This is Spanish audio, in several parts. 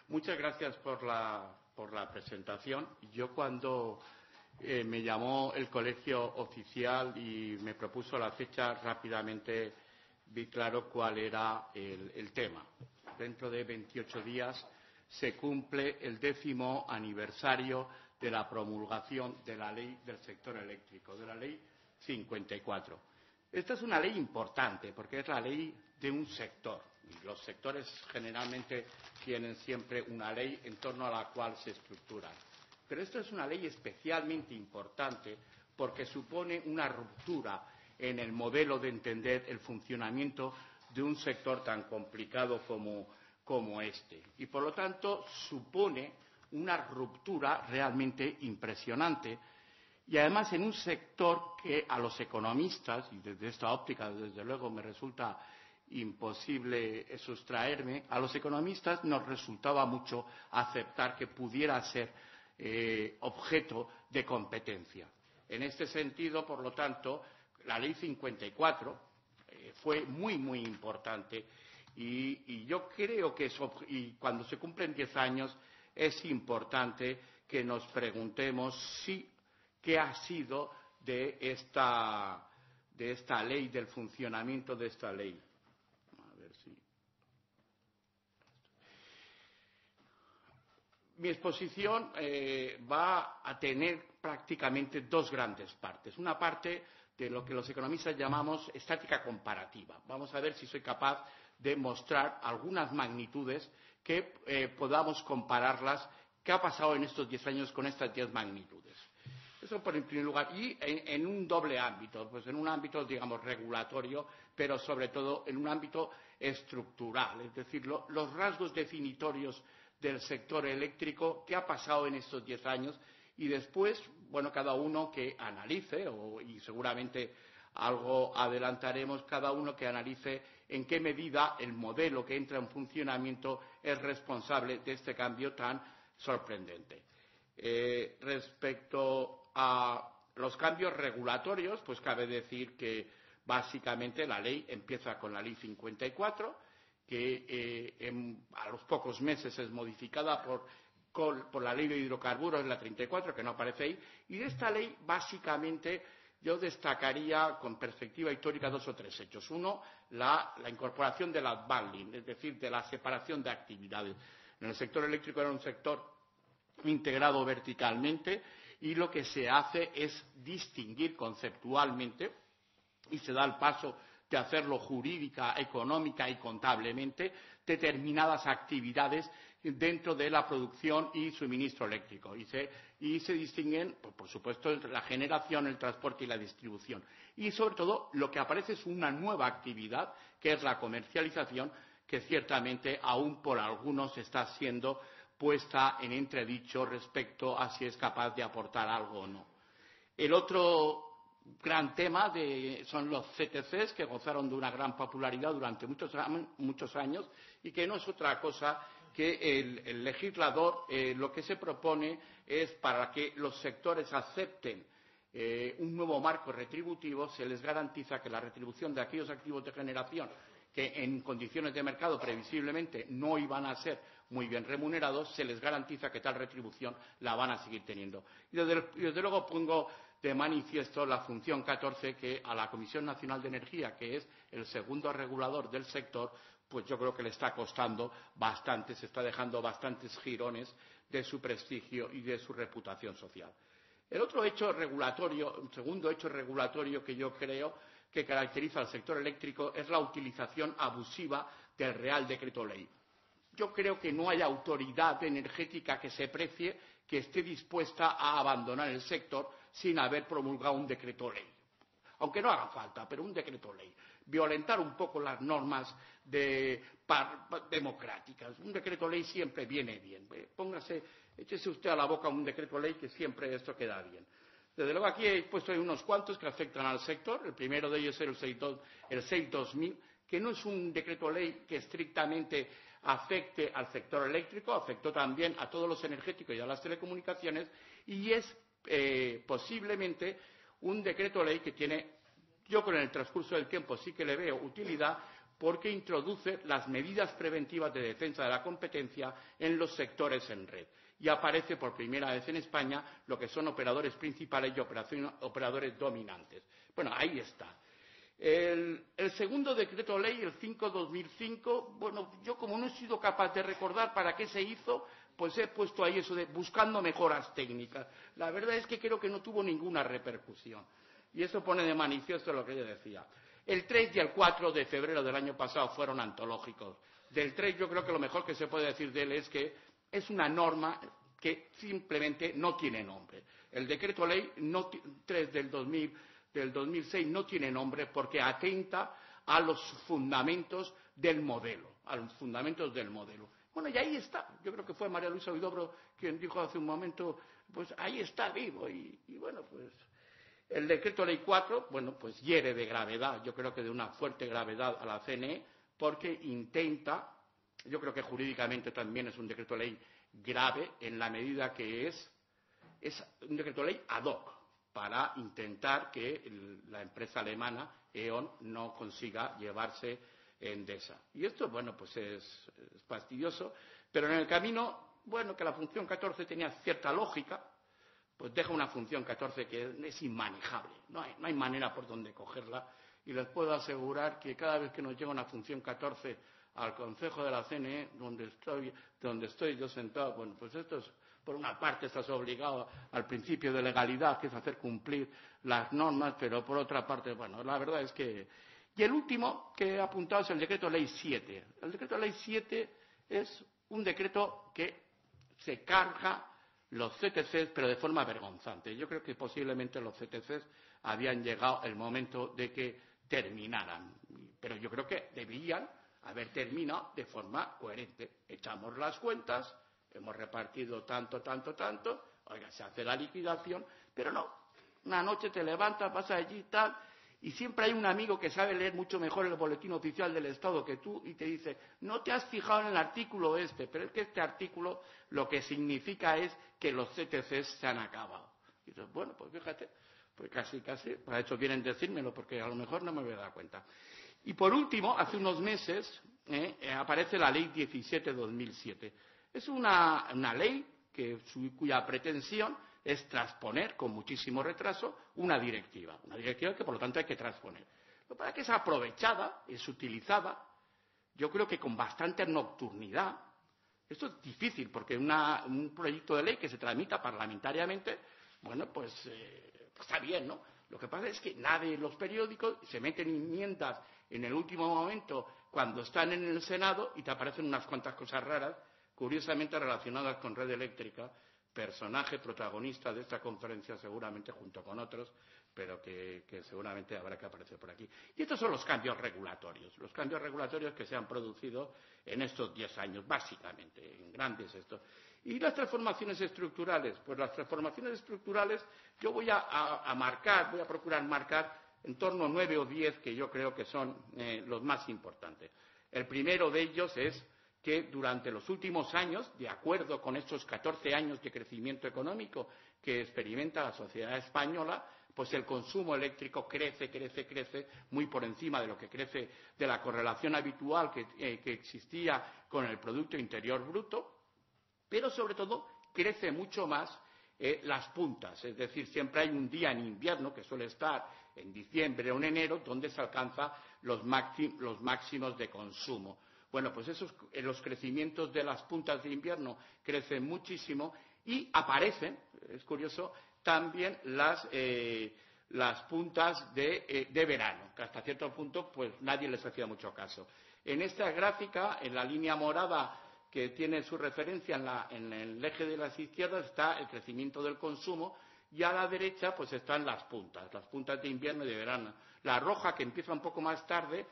Muchas gracias por la presentación. Yo cuando me llamó el colegio oficial y me propuso la fecha, rápidamente vi claro cuál era el tema. Dentro de 28 días se cumple el 10º aniversario de la promulgación de la ley del sector eléctrico, de la ley 54. Esta es una ley importante porque es la ley de un sector. Y los sectores generalmente tienen siempre una ley en torno a la cual se estructuran. Pero esta es una ley especialmente importante porque supone una ruptura en el modelo de entender el funcionamiento de un sector tan complicado como este. Y, por lo tanto, supone una ruptura realmente impresionante. Y, además, en un sector que a los economistas, y desde esta óptica, desde luego, me resulta imposible sustraerme, a los economistas nos resultaba mucho aceptar que pudiera ser objeto de competencia. En este sentido, por lo tanto, la Ley 54 fue muy importante y yo creo que cuando se cumplen 10 años es importante que nos preguntemos qué ha sido de esta ley, del funcionamiento de esta ley. A ver si. Mi exposición va a tener prácticamente dos grandes partes. Una parte de lo que los economistas llamamos estática comparativa. Vamos a ver si soy capaz de mostrar algunas magnitudes que podamos compararlas. ¿Qué ha pasado en estos 10 años con estas 10 magnitudes? Eso por primer lugar. Y en un doble ámbito, pues en un ámbito, digamos, regulatorio, pero sobre todo en un ámbito estructural. Es decir, los rasgos definitorios del sector eléctrico, qué ha pasado en estos 10 años y después, bueno, cada uno que analice, y seguramente algo adelantaremos, cada uno que analice en qué medida el modelo que entra en funcionamiento es responsable de este cambio tan sorprendente. Respecto a los cambios regulatorios, pues cabe decir que básicamente la ley empieza con la Ley 54, que a los pocos meses es modificada por la Ley de Hidrocarburos, la 34, que no aparece ahí, y de esta ley básicamente yo destacaría con perspectiva histórica dos o tres hechos. Uno, la incorporación del unbundling, es decir, de la separación de actividades. En el sector eléctrico era un sector integrado verticalmente y lo que se hace es distinguir conceptualmente y se da el paso de hacerlo jurídica, económica y contablemente determinadas actividades dentro de la producción y suministro eléctrico. Y se distinguen, por supuesto, entre la generación, el transporte y la distribución. Y, sobre todo, lo que aparece es una nueva actividad, que es la comercialización, que ciertamente aún por algunos está siendo puesta en entredicho respecto a si es capaz de aportar algo o no. El otro gran tema son los CTCs, que gozaron de una gran popularidad durante muchos años y que no es otra cosa que el legislador lo que se propone es para que los sectores acepten un nuevo marco retributivo, se les garantiza que la retribución de aquellos activos de generación que en condiciones de mercado previsiblemente no iban a ser muy bien remunerados, se les garantiza que tal retribución la van a seguir teniendo. Y desde luego pongo de manifiesto la función 14 que a la Comisión Nacional de Energía, que es el segundo regulador del sector, pues yo creo que le está costando bastante, se está dejando bastantes jirones de su prestigio y de su reputación social. El otro hecho regulatorio, un segundo hecho regulatorio que yo creo que caracteriza al sector eléctrico es la utilización abusiva del Real Decreto Ley. Yo creo que no hay autoridad energética que se precie que esté dispuesta a abandonar el sector sin haber promulgado un decreto ley. Aunque no haga falta, pero un decreto ley. Violentar un poco las normas democráticas. Un decreto ley siempre viene bien. Échese usted a la boca un decreto ley que siempre esto queda bien. Desde luego aquí he puesto unos cuantos que afectan al sector. El primero de ellos es el 6-2000, que no es un decreto ley que estrictamente afecte al sector eléctrico, afectó también a todos los energéticos y a las telecomunicaciones, y es posiblemente un decreto ley que tiene, yo con el transcurso del tiempo sí que le veo utilidad, porque introduce las medidas preventivas de defensa de la competencia en los sectores en red. Y aparece por primera vez en España lo que son operadores principales y operadores dominantes. Bueno, ahí está. El segundo decreto ley, el 5/2005, bueno, yo como no he sido capaz de recordar para qué se hizo, pues he puesto ahí eso de buscando mejoras técnicas. La verdad es que creo que no tuvo ninguna repercusión. Y eso pone de manifiesto lo que yo decía. El 3 y el 4 de febrero del año pasado fueron antológicos. Del 3 yo creo que lo mejor que se puede decir de él es que es una norma que simplemente no tiene nombre. El decreto ley 3 del 2006 no tiene nombre porque atenta a los fundamentos del modelo, a los fundamentos del modelo. Bueno, y ahí está. Yo creo que fue María Luisa Huidobro quien dijo hace un momento, pues ahí está vivo. Y bueno, pues el decreto ley 4, bueno, pues hiere de gravedad, yo creo que de una fuerte gravedad a la CNE, porque intenta, yo creo que jurídicamente también es un decreto ley grave en la medida que es un decreto ley ad hoc para intentar que la empresa alemana E.ON no consiga llevarse Endesa. Y esto, bueno, pues es fastidioso, pero en el camino, bueno, que la función 14 tenía cierta lógica, pues deja una función 14 que es inmanejable, no hay manera por donde cogerla, y les puedo asegurar que cada vez que nos llega una función 14 al Consejo de la CNE, donde estoy yo sentado, bueno, pues esto es, por una parte estás obligado al principio de legalidad, que es hacer cumplir las normas, pero por otra parte, bueno, la verdad es que... Y el último que he apuntado es el decreto ley 7. El decreto ley 7 es un decreto que se carga los CTCs, pero de forma vergonzante. Yo creo que posiblemente los CTCs habían llegado el momento de que terminaran, pero yo creo que debían haber terminado de forma coherente. Echamos las cuentas, hemos repartido tanto, oiga, se hace la liquidación, pero no. Una noche te levantas, vas allí y tal, y siempre hay un amigo que sabe leer mucho mejor el boletín oficial del Estado que tú y te dice, no te has fijado en el artículo este, pero es que este artículo lo que significa es que los CTCs se han acabado. Y dices, bueno, pues fíjate, pues casi, para eso vienen a decírmelo, porque a lo mejor no me voy a dar cuenta. Y por último, hace unos meses aparece la Ley 17/2007. Es una ley cuya pretensión es transponer con muchísimo retraso una directiva que por lo tanto hay que transponer. Lo que pasa es que es aprovechada, es utilizada, yo creo que con bastante nocturnidad. Esto es difícil porque un proyecto de ley que se tramita parlamentariamente, bueno, pues está bien, ¿no? Lo que pasa es que nadie en los periódicos se meten enmiendas en el último momento cuando están en el Senado y te aparecen unas cuantas cosas raras, curiosamente relacionadas con red eléctrica, personaje protagonista de esta conferencia seguramente junto con otros, pero que seguramente habrá que aparecer por aquí. Y estos son los cambios regulatorios que se han producido en estos 10 años, básicamente, en grandes estos. Y las transformaciones estructurales, pues las transformaciones estructurales yo voy a procurar marcar en torno a 9 o 10 que yo creo que son los más importantes. El primero de ellos es que durante los últimos años, de acuerdo con estos 14 años de crecimiento económico que experimenta la sociedad española, pues el consumo eléctrico crece muy por encima de lo que crece de la correlación habitual que existía con el Producto Interior Bruto, pero sobre todo crece mucho más las puntas, es decir, siempre hay un día en invierno, que suele estar en diciembre o en enero, donde se alcanzan los máximos de consumo. Bueno, pues los crecimientos de las puntas de invierno crecen muchísimo y aparecen, es curioso, también las puntas de verano, que hasta cierto punto pues nadie les hacía mucho caso. En esta gráfica, en la línea morada que tiene su referencia en el eje de las izquierdas, está el crecimiento del consumo y a la derecha pues están las puntas de invierno y de verano. La roja, que empieza un poco más tarde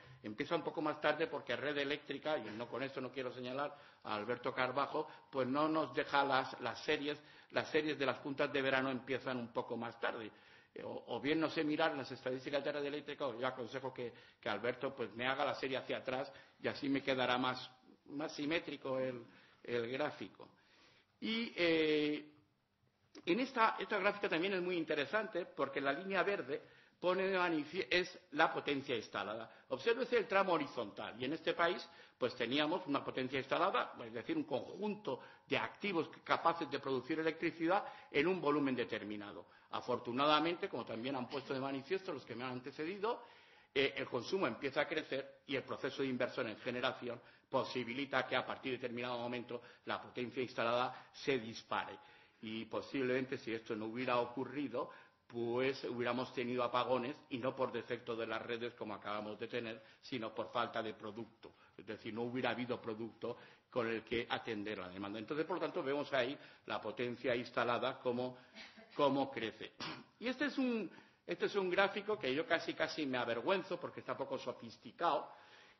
porque Red Eléctrica, y no con esto no quiero señalar a Alberto Carbajo, pues no nos deja las series de las puntas de verano empiezan un poco más tarde. O bien no sé mirar las estadísticas de Red Eléctrica, o yo aconsejo que Alberto pues me haga la serie hacia atrás y así me quedará más simétrico el gráfico. Y en esta gráfica también es muy interesante porque la línea verde pone de manifiesto es la potencia instalada. Obsérvese el tramo horizontal. Y en este país, pues teníamos una potencia instalada, es decir, un conjunto de activos capaces de producir electricidad en un volumen determinado. Afortunadamente, como también han puesto de manifiesto los que me han antecedido, el consumo empieza a crecer y el proceso de inversión en generación posibilita que a partir de determinado momento la potencia instalada se dispare. Y posiblemente, si esto no hubiera ocurrido, pues hubiéramos tenido apagones, y no por defecto de las redes como acabamos de tener, sino por falta de producto. Es decir, no hubiera habido producto con el que atender la demanda. Entonces, por lo tanto, vemos ahí la potencia instalada cómo crece. Y este es un gráfico que yo casi me avergüenzo porque está poco sofisticado,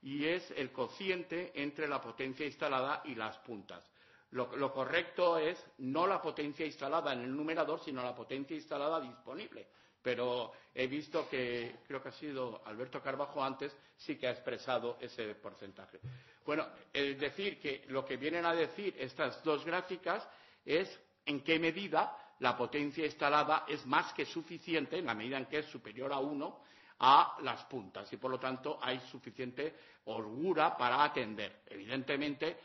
y es el cociente entre la potencia instalada y las puntas. Lo correcto es no la potencia instalada en el numerador, sino la potencia instalada disponible. Pero he visto que, creo que ha sido Alberto Carbajo antes, sí que ha expresado ese porcentaje. Bueno, es decir, que lo que vienen a decir estas dos gráficas es en qué medida la potencia instalada es más que suficiente, en la medida en que es superior a 1, a las puntas. Y, por lo tanto, hay suficiente holgura para atender. Evidentemente,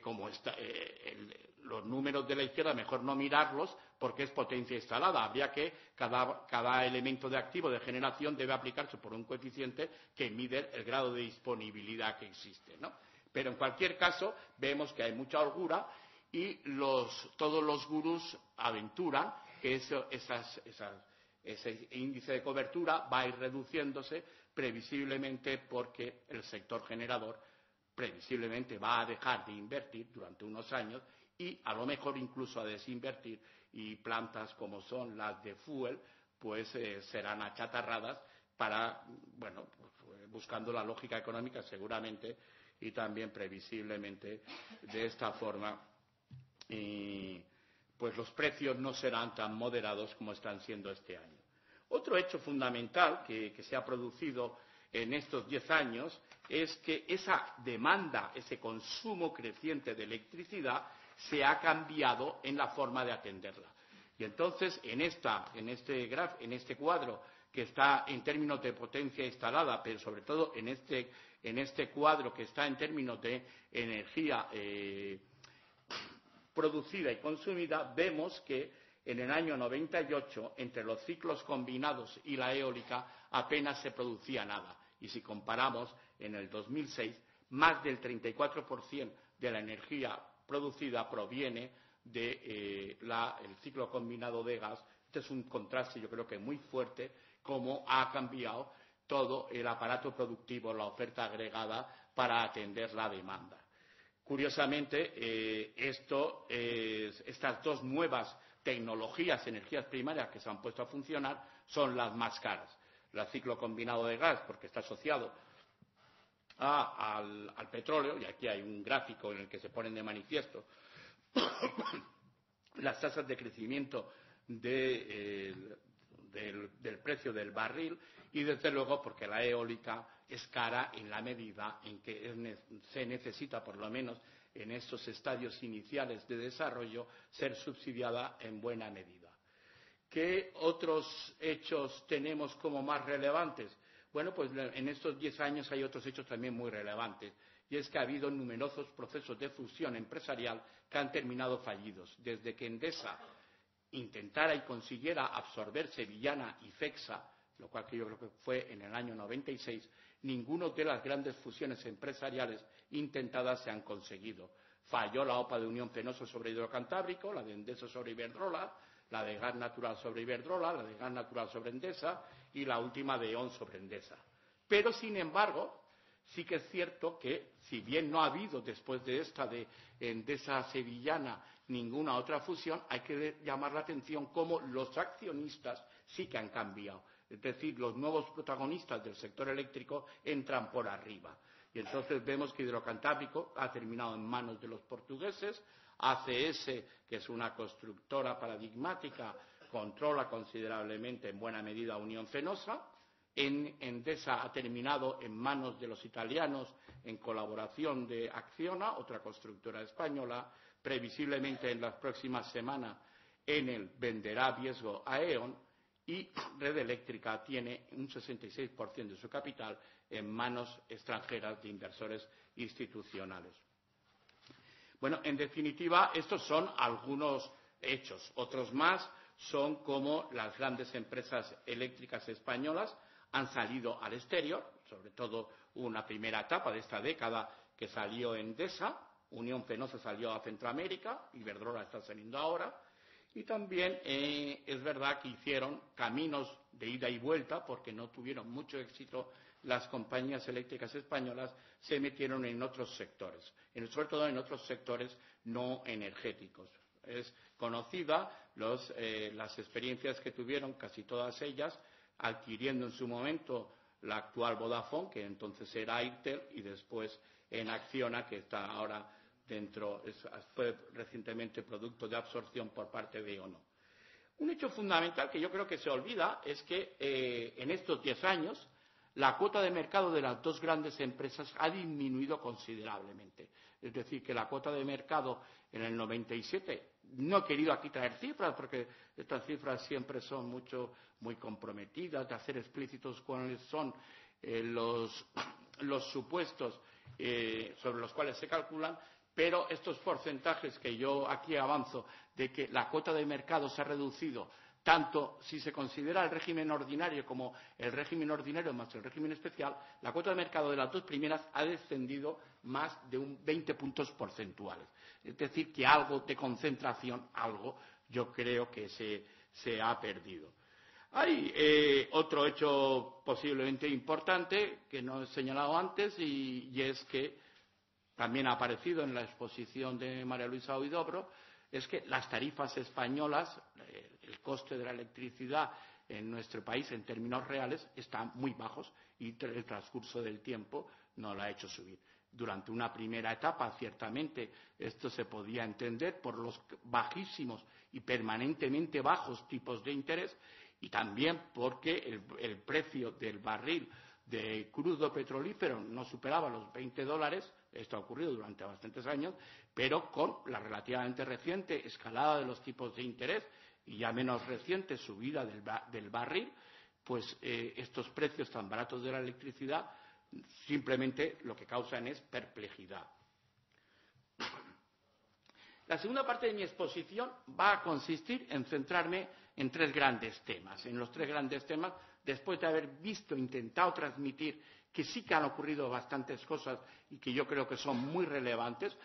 como los números de la izquierda, mejor no mirarlos porque es potencia instalada. Habría que, cada elemento de activo de generación debe aplicarse por un coeficiente que mide el grado de disponibilidad que existe, ¿no? Pero en cualquier caso, vemos que hay mucha holgura y todos los gurús aventuran que ese índice de cobertura va a ir reduciéndose previsiblemente porque el sector generador previsiblemente va a dejar de invertir durante unos años y a lo mejor incluso a desinvertir, y plantas como son las de fuel pues serán achatarradas para, bueno, pues, buscando la lógica económica seguramente, y también previsiblemente de esta forma pues los precios no serán tan moderados como están siendo este año. Otro hecho fundamental que se ha producido en estos 10 años es que esa demanda, ese consumo creciente de electricidad, se ha cambiado en la forma de atenderla. Y entonces, en este cuadro, que está en términos de potencia instalada, pero sobre todo en este cuadro que está en términos de energía producida y consumida, vemos que en el año 98, entre los ciclos combinados y la eólica, apenas se producía nada. Y si comparamos, en el 2006, más del 34% de la energía producida proviene del ciclo combinado de gas. Este es un contraste, yo creo que muy fuerte, cómo ha cambiado todo el aparato productivo, la oferta agregada para atender la demanda. Curiosamente, estas dos nuevas tecnologías, energías primarias que se han puesto a funcionar, son las más caras. El ciclo combinado de gas, porque está asociado al petróleo, y aquí hay un gráfico en el que se ponen de manifiesto las tasas de crecimiento del precio del barril, y desde luego porque la eólica es cara en la medida en que se necesita, por lo menos en estos estadios iniciales de desarrollo, ser subsidiada en buena medida. ¿Qué otros hechos tenemos como más relevantes? Bueno, pues en estos 10 años hay otros hechos también muy relevantes, y es que ha habido numerosos procesos de fusión empresarial que han terminado fallidos. Desde que Endesa intentara y consiguiera absorber Sevillana y Fecsa, lo cual que yo creo que fue en el año 96, ninguna de las grandes fusiones empresariales intentadas se han conseguido. Falló la OPA de Unión Fenosa sobre Hidrocantábrico, la de Endesa sobre Iberdrola, la de Gas Natural sobre Iberdrola, la de Gas Natural sobre Endesa y la última de E.ON sobre Endesa. Pero, sin embargo, sí que es cierto que, si bien no ha habido después de esta de Endesa Sevillana ninguna otra fusión, hay que llamar la atención cómo los accionistas sí que han cambiado. Es decir, los nuevos protagonistas del sector eléctrico entran por arriba. Y entonces vemos que Hidrocantábrico ha terminado en manos de los portugueses, ACS, que es una constructora paradigmática, controla considerablemente en buena medida Unión Fenosa. Endesa ha terminado en manos de los italianos en colaboración de Acciona, otra constructora española. Previsiblemente en las próximas semanas Enel venderá Viesgo a E.ON, y Red Eléctrica tiene un 66% de su capital en manos extranjeras de inversores institucionales. Bueno, en definitiva, estos son algunos hechos. Otros más son como las grandes empresas eléctricas españolas han salido al exterior, sobre todo una primera etapa de esta década que salió Endesa, Unión Fenosa salió a Centroamérica, Iberdrola está saliendo ahora, y también es verdad que hicieron caminos de ida y vuelta, porque no tuvieron mucho éxito las compañías eléctricas españolas, se metieron en otros sectores, sobre todo en otros sectores no energéticos. Es conocida las experiencias que tuvieron casi todas ellas, adquiriendo en su momento la actual Vodafone, que entonces era Airtel, y después en Acciona, que está ahora fue recientemente producto de absorción por parte de ONO. Un hecho fundamental que yo creo que se olvida es que en estos 10 años la cuota de mercado de las dos grandes empresas ha disminuido considerablemente. Es decir, que la cuota de mercado en el 97, no he querido aquí traer cifras porque estas cifras siempre son muy comprometidas, de hacer explícitos cuáles son los supuestos sobre los cuales se calculan, pero estos porcentajes que yo aquí avanzo de que la cuota de mercado se ha reducido tanto si se considera el régimen ordinario como el régimen ordinario más el régimen especial, la cuota de mercado de las dos primeras ha descendido más de un 20 puntos porcentuales. Es decir, que algo de concentración, yo creo que se ha perdido. Hay otro hecho posiblemente importante que no he señalado antes y es que también ha aparecido en la exposición de María Luisa Huidobro, es que las tarifas españolas, el coste de la electricidad en nuestro país en términos reales están muy bajos y el transcurso del tiempo no la ha hecho subir. Durante una primera etapa, ciertamente, esto se podía entender por los bajísimos y permanentemente bajos tipos de interés y también porque el precio del barril de crudo petrolífero no superaba los $20, esto ha ocurrido durante bastantes años, pero con la relativamente reciente escalada de los tipos de interés y ya menos reciente subida del barril, pues estos precios tan baratos de la electricidad simplemente lo que causan es perplejidad. La segunda parte de mi exposición va a consistir en centrarme en tres grandes temas. En los tres grandes temas, después de haber intentado transmitir que sí que han ocurrido bastantes cosas y que yo creo que son muy relevantes,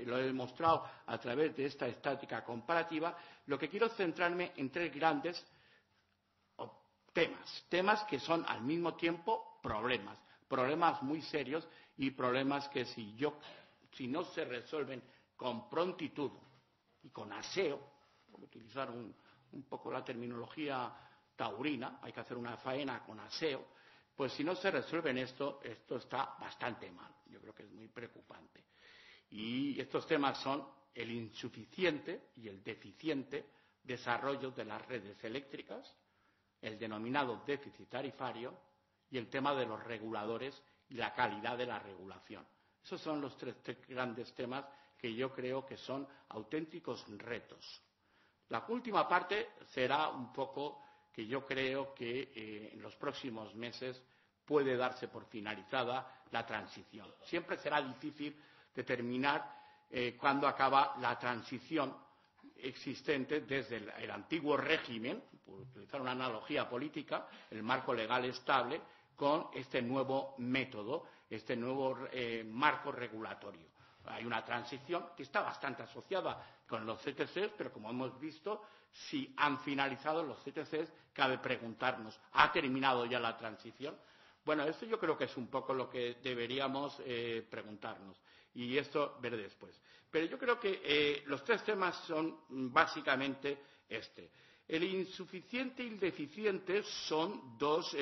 lo he demostrado a través de esta estática comparativa, lo que quiero es centrarme en tres grandes temas que son al mismo tiempo problemas muy serios y problemas que si no se resuelven con prontitud y con aseo, por utilizar un poco la terminología taurina, hay que hacer una faena con aseo, pues si no se resuelven esto está bastante mal. Yo creo que es muy preocupante. Y estos temas son el insuficiente y el deficiente desarrollo de las redes eléctricas, el denominado déficit tarifario y el tema de los reguladores y la calidad de la regulación. Esos son los tres grandes temas que yo creo que son auténticos retos. La última parte será un poco que yo creo que en los próximos meses puede darse por finalizada la transición. Siempre será difícil determinar cuándo acaba la transición existente desde el antiguo régimen, por utilizar una analogía política, el marco legal estable, con este nuevo método, este nuevo marco regulatorio. Hay una transición que está bastante asociada con los CTCs, pero como hemos visto, si han finalizado los CTCs, cabe preguntarnos, ¿ha terminado ya la transición? Bueno, esto yo creo que es un poco lo que deberíamos preguntarnos y esto veré después. Pero yo creo que los tres temas son básicamente este. El insuficiente y el deficiente son dos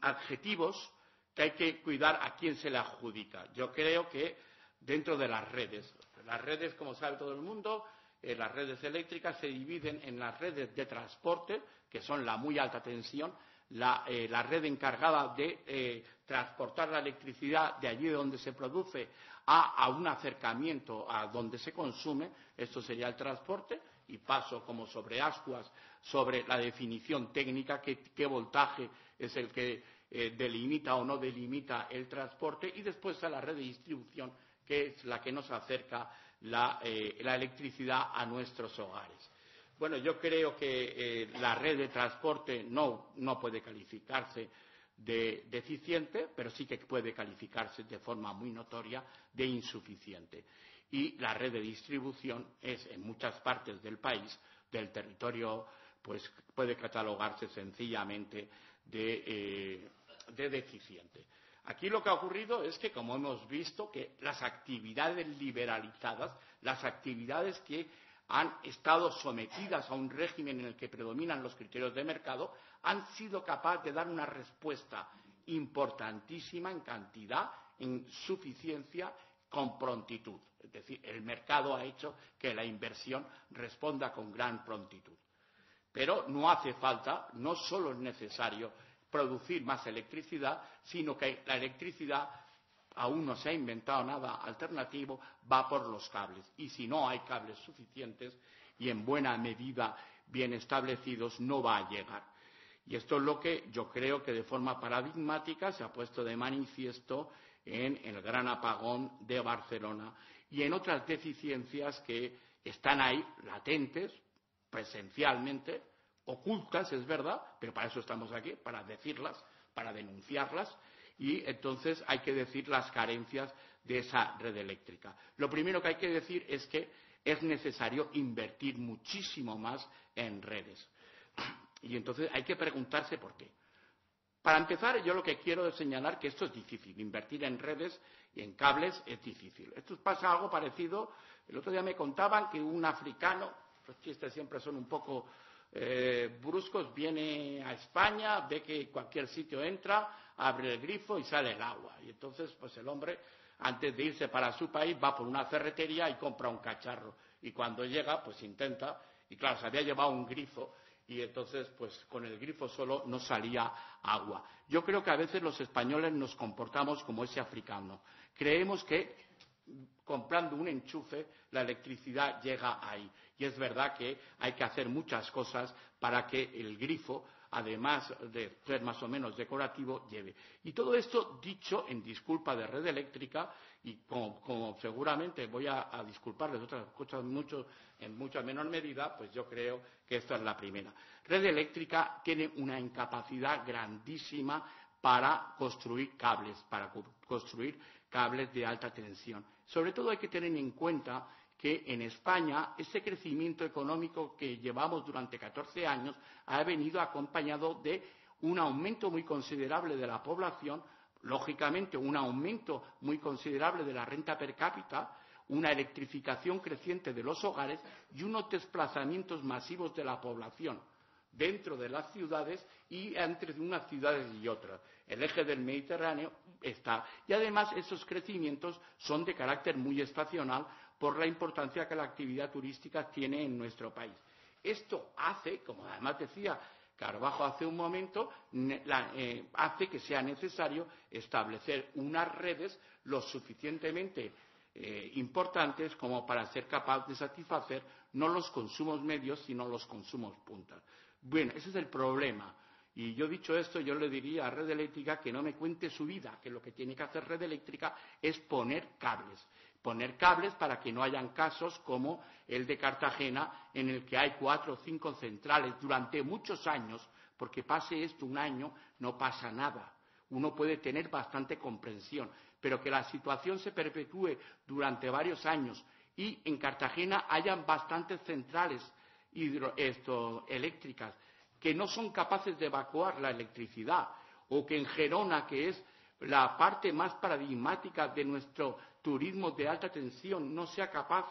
adjetivos que hay que cuidar a quién se le adjudica. Yo creo que dentro de las redes, como sabe todo el mundo, las redes eléctricas se dividen en las redes de transporte, que son la muy alta tensión, la red encargada de transportar la electricidad de allí donde se produce a un acercamiento a donde se consume, esto sería el transporte, y paso como sobre ascuas sobre la definición técnica, qué voltaje es el que delimita o no delimita el transporte, y después a la red de distribución, que es la que nos acerca la electricidad a nuestros hogares. Bueno, yo creo que la red de transporte no puede calificarse de deficiente, pero sí que puede calificarse de forma muy notoria de insuficiente. Y la red de distribución es, en muchas partes del país, del territorio, pues puede catalogarse sencillamente de deficiente. Aquí lo que ha ocurrido es que, como hemos visto, que las actividades liberalizadas, las actividades que han estado sometidas a un régimen en el que predominan los criterios de mercado, han sido capaces de dar una respuesta importantísima en cantidad, en suficiencia, con prontitud. Es decir, el mercado ha hecho que la inversión responda con gran prontitud. Pero no hace falta, no solo es necesario producir más electricidad, sino que la electricidad, aún no se ha inventado nada alternativo, va por los cables. Y si no hay cables suficientes y en buena medida bien establecidos, no va a llegar. Y esto es lo que yo creo que de forma paradigmática se ha puesto de manifiesto en el gran apagón de Barcelona y en otras deficiencias que están ahí, latentes, presencialmente, ocultas, es verdad, pero para eso estamos aquí, para decirlas, para denunciarlas, y entonces hay que decir las carencias de esa red eléctrica. Lo primero que hay que decir es que es necesario invertir muchísimo más en redes. Y entonces hay que preguntarse por qué. Para empezar, yo lo que quiero es señalar que esto es difícil. Invertir en redes y en cables es difícil. Esto pasa algo parecido. El otro día me contaban que un africano, los chistes siempre son un poco bruscos, viene a España, ve que cualquier sitio entra, abre el grifo y sale el agua. Y entonces, pues el hombre, antes de irse para su país, va por una ferretería y compra un cacharro. Y cuando llega, pues intenta, y claro, se había llevado un grifo, y entonces, pues con el grifo solo no salía agua. Yo creo que a veces los españoles nos comportamos como ese africano. Creemos que comprando un enchufe la electricidad llega ahí. Y es verdad que hay que hacer muchas cosas para que el grifo, además de ser más o menos decorativo, lleve. Y todo esto dicho en disculpa de red eléctrica, y como seguramente voy a disculparles de otras cosas en mucha menor medida, pues yo creo que esta es la primera. Red eléctrica tiene una incapacidad grandísima para construir cables, de alta tensión. Sobre todo hay que tener en cuenta que en España ese crecimiento económico que llevamos durante 14 años ha venido acompañado de un aumento muy considerable de la población, lógicamente un aumento muy considerable de la renta per cápita, una electrificación creciente de los hogares y unos desplazamientos masivos de la población dentro de las ciudades y entre unas ciudades y otras. El eje del Mediterráneo está. Y además esos crecimientos son de carácter muy estacional por la importancia que la actividad turística tiene en nuestro país. Esto hace, como además decía Carvajo hace un momento, hace que sea necesario establecer unas redes lo suficientemente importantes como para ser capaz de satisfacer no los consumos medios, sino los consumos punta. Bueno, ese es el problema. Y yo dicho esto, yo le diría a Red Eléctrica que no me cuente su vida, que lo que tiene que hacer Red Eléctrica es poner cables para que no hayan casos como el de Cartagena, en el que hay 4 o 5 centrales durante muchos años, porque pase esto un año, no pasa nada. Uno puede tener bastante comprensión, pero que la situación se perpetúe durante varios años y en Cartagena hayan bastantes centrales eléctricas que no son capaces de evacuar la electricidad, o que en Gerona, que es la parte más paradigmática de nuestro turismo de alta tensión, no sea capaz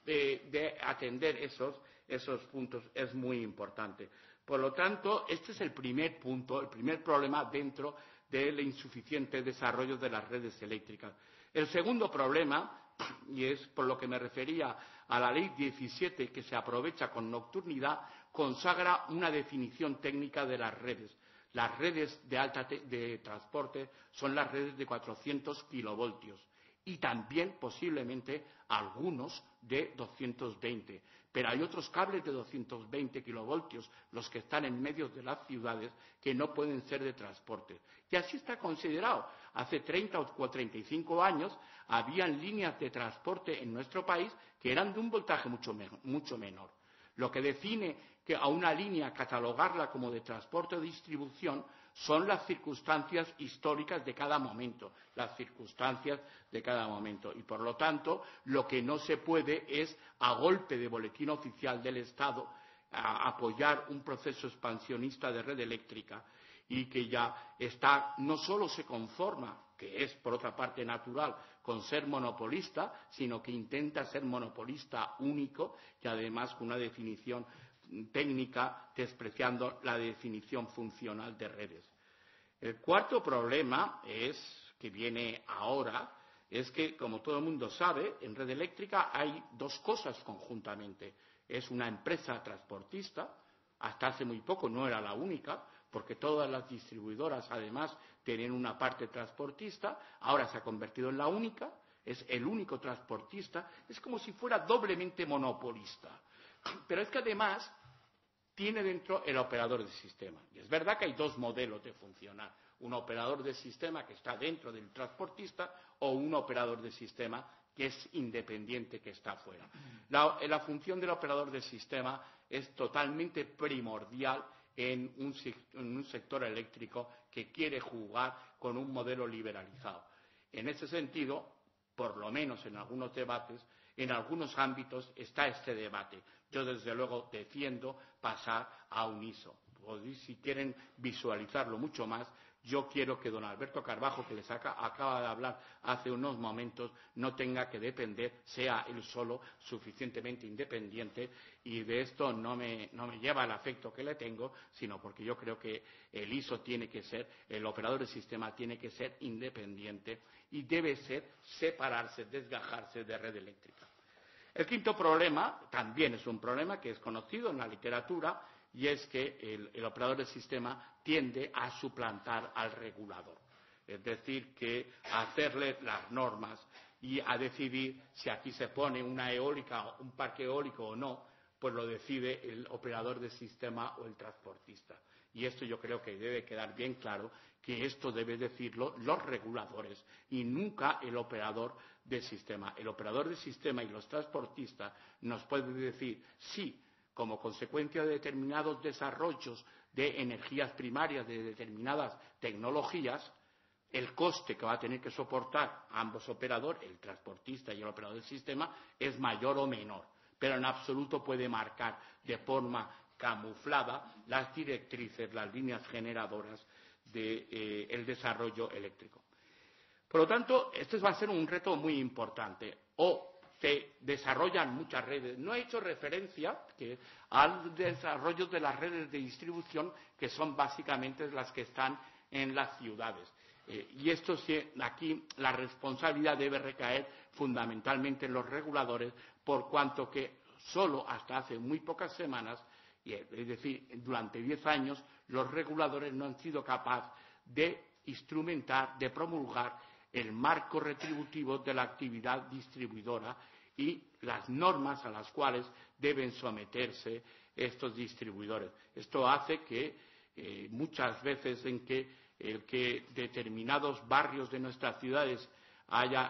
de atender esos puntos, es muy importante. Por lo tanto, este es el primer punto, el primer problema dentro del insuficiente desarrollo de las redes eléctricas. El segundo problema, y es por lo que me refería a la Ley 17, que se aprovecha con nocturnidad, consagra una definición técnica de las redes. Las redes de transporte son las redes de 400 kilovoltios y también posiblemente algunos de 220. Pero hay otros cables de 220 kilovoltios, los que están en medio de las ciudades, que no pueden ser de transporte. Y así está considerado. Hace 30 o 35 años habían líneas de transporte en nuestro país que eran de un voltaje mucho menor. Lo que define que a una línea catalogarla como de transporte o distribución son las circunstancias históricas de cada momento, Y, por lo tanto, lo que no se puede es, a golpe de boletín oficial del Estado, apoyar un proceso expansionista de red eléctrica y que ya está, no solo se conforma, que es por otra parte natural, con ser monopolista, sino que intenta ser monopolista único y además con una definición técnica despreciando la definición funcional de redes. El cuarto problema que viene ahora, es que, como todo el mundo sabe, en red eléctrica hay dos cosas conjuntamente. Es una empresa transportista, hasta hace muy poco no era la única, porque todas las distribuidoras, además, tienen una parte transportista, ahora se ha convertido en la única, es el único transportista, es como si fuera doblemente monopolista. Pero es que, además, tiene dentro el operador de sistema. Y es verdad que hay dos modelos de funcionar. Un operador de sistema que está dentro del transportista o un operador de sistema que es independiente, que está fuera. La función del operador de sistema es totalmente primordial en un sector eléctrico que quiere jugar con un modelo liberalizado. En ese sentido, por lo menos en algunos debates, en algunos ámbitos está este debate. Yo, desde luego, defiendo pasar a un ISO. Si quieren visualizarlo mucho más, yo quiero que don Alberto Carbajo, que les acaba de hablar hace unos momentos, no tenga que depender, sea él solo suficientemente independiente, y de esto no me lleva el afecto que le tengo, sino porque yo creo que el ISO tiene que ser, el operador de sistema tiene que ser independiente y debe ser separarse, desgajarse de red eléctrica. El quinto problema también es un problema que es conocido en la literatura, y es que el operador del sistema tiende a suplantar al regulador. Es decir, que a hacerle las normas y a decidir si aquí se pone una eólica, un parque eólico o no, pues lo decide el operador del sistema o el transportista. Y esto yo creo que debe quedar bien claro, que esto debe decirlo los reguladores y nunca el operador del sistema. El operador del sistema y los transportistas nos pueden decir sí, como consecuencia de determinados desarrollos de energías primarias, de determinadas tecnologías, el coste que va a tener que soportar ambos operadores, el transportista y el operador del sistema, es mayor o menor. Pero en absoluto puede marcar de forma camuflada las directrices, las líneas generadoras del desarrollo eléctrico. Por lo tanto, este va a ser un reto muy importante. Se desarrollan muchas redes. No he hecho referencia al desarrollo de las redes de distribución, que son básicamente las que están en las ciudades. Y esto aquí la responsabilidad debe recaer fundamentalmente en los reguladores, por cuanto que solo hasta hace muy pocas semanas, es decir, durante 10 años, los reguladores no han sido capaces de instrumentar, de promulgar el marco retributivo de la actividad distribuidora y las normas a las cuales deben someterse estos distribuidores. Esto hace que muchas veces en que determinados barrios de nuestras ciudades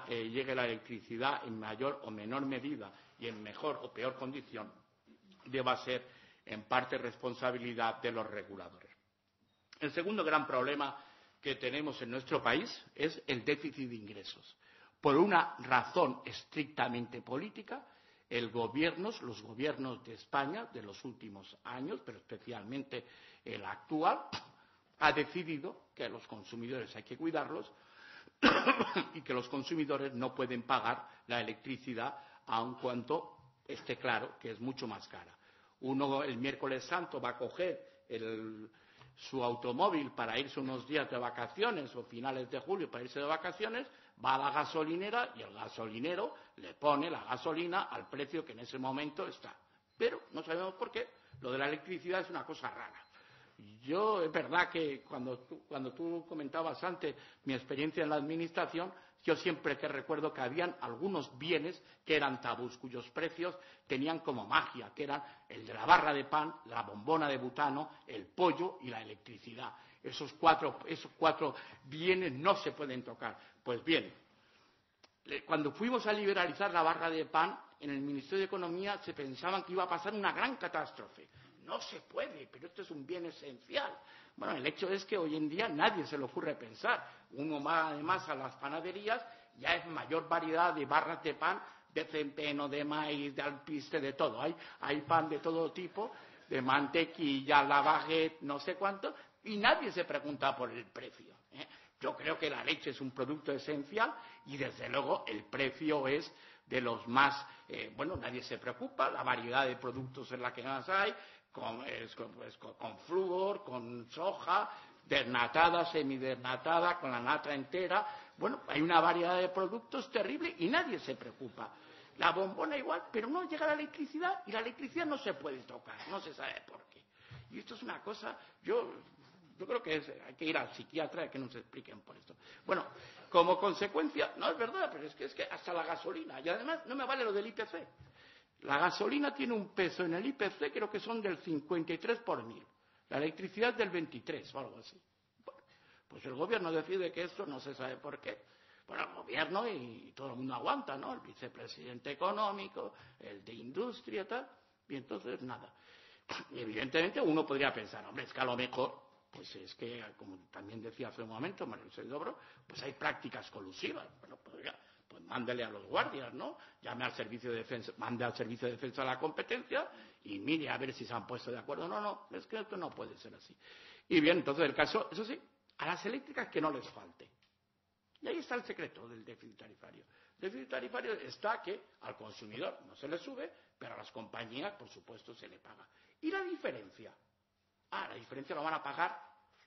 llegue la electricidad en mayor o menor medida y en mejor o peor condición, deba ser en parte responsabilidad de los reguladores. El segundo gran problema que tenemos en nuestro país es el déficit de ingresos. Por una razón estrictamente política, los gobiernos de España de los últimos años, pero especialmente el actual, ha decidido que a los consumidores hay que cuidarlos y que los consumidores no pueden pagar la electricidad, aun cuando esté claro que es mucho más cara. Uno el miércoles santo va a coger su automóvil para irse unos días de vacaciones o finales de julio para irse de vacaciones, va a la gasolinera y el gasolinero le pone la gasolina al precio que en ese momento está. Pero no sabemos por qué. Lo de la electricidad es una cosa rara. Es verdad que cuando tú comentabas antes mi experiencia en la administración, yo siempre que recuerdo que habían algunos bienes que eran tabús, cuyos precios tenían como magia, que eran el de la barra de pan, la bombona de butano, el pollo y la electricidad. Esos cuatro bienes no se pueden tocar. Pues bien, cuando fuimos a liberalizar la barra de pan, en el Ministerio de Economía se pensaban que iba a pasar una gran catástrofe. No se puede, pero esto es un bien esencial. Bueno, el hecho es que hoy en día nadie se le ocurre pensar. Uno va además a las panaderías, ya es mayor variedad de barras de pan, de centeno, de maíz, de alpiste, de todo. Hay pan de todo tipo, de mantequilla, la baguette, no sé cuánto, y nadie se pregunta por el precio. Yo creo que la leche es un producto esencial y, desde luego, el precio es de los más... nadie se preocupa, la variedad de productos es la que más hay, con flúor, con soja, desnatada, semidesnatada, con la nata entera. Bueno, hay una variedad de productos terrible y nadie se preocupa. La bombona igual, pero no llega la electricidad y la electricidad no se puede tocar, no se sabe por qué. Y esto es una cosa, yo creo que hay que ir al psiquiatra y que nos expliquen por esto. Bueno, como consecuencia, no es verdad, pero es que hasta la gasolina, y además no me vale lo del IPC. La gasolina tiene un peso en el IPC, creo que son del 53 por 1000. La electricidad del 23 o algo así. Bueno, pues el gobierno decide que esto no se sabe por qué. Bueno, el gobierno y todo el mundo aguanta, ¿no? El vicepresidente económico, el de industria y tal. Y entonces, nada. Y evidentemente uno podría pensar, hombre, es que a lo mejor, pues es que, como también decía hace un momento María José Dobro, pues hay prácticas colusivas. Bueno, pues mándele a los guardias, ¿no? Llame al Servicio de Defensa, mande al Servicio de Defensa de la Competencia y mire a ver si se han puesto de acuerdo. No, es que esto no puede ser así. Y bien, entonces el caso, eso sí, a las eléctricas que no les falte. Y ahí está el secreto del déficit tarifario. El déficit tarifario está que al consumidor no se le sube, pero a las compañías, por supuesto, se le paga. ¿Y la diferencia? La diferencia la van a pagar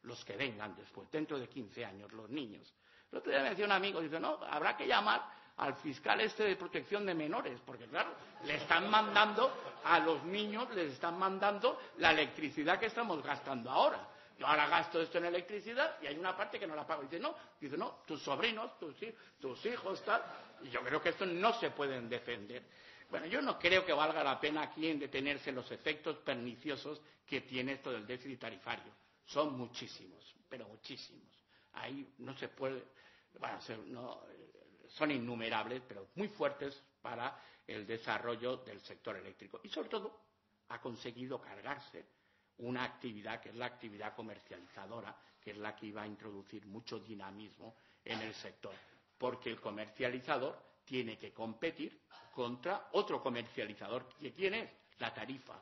los que vengan después, dentro de 15 años, los niños. El otro día me decía un amigo, dice, no, habrá que llamar al fiscal de protección de menores, porque claro, le están mandando a los niños, les están mandando la electricidad que estamos gastando ahora. Yo ahora gasto esto en electricidad y hay una parte que no la pago. Dice, no, tus sobrinos, tus hijos, tal. Y yo creo que esto no se pueden defender. Bueno, yo no creo que valga la pena aquí en detenerse los efectos perniciosos que tiene esto del déficit tarifario. Son muchísimos, pero muchísimos. Ahí no se puede, son innumerables, pero muy fuertes para el desarrollo del sector eléctrico. Y sobre todo ha conseguido cargarse una actividad que es la actividad comercializadora, que es la que iba a introducir mucho dinamismo en el sector, porque el comercializador tiene que competir contra otro comercializador. ¿Y quién es? La tarifa.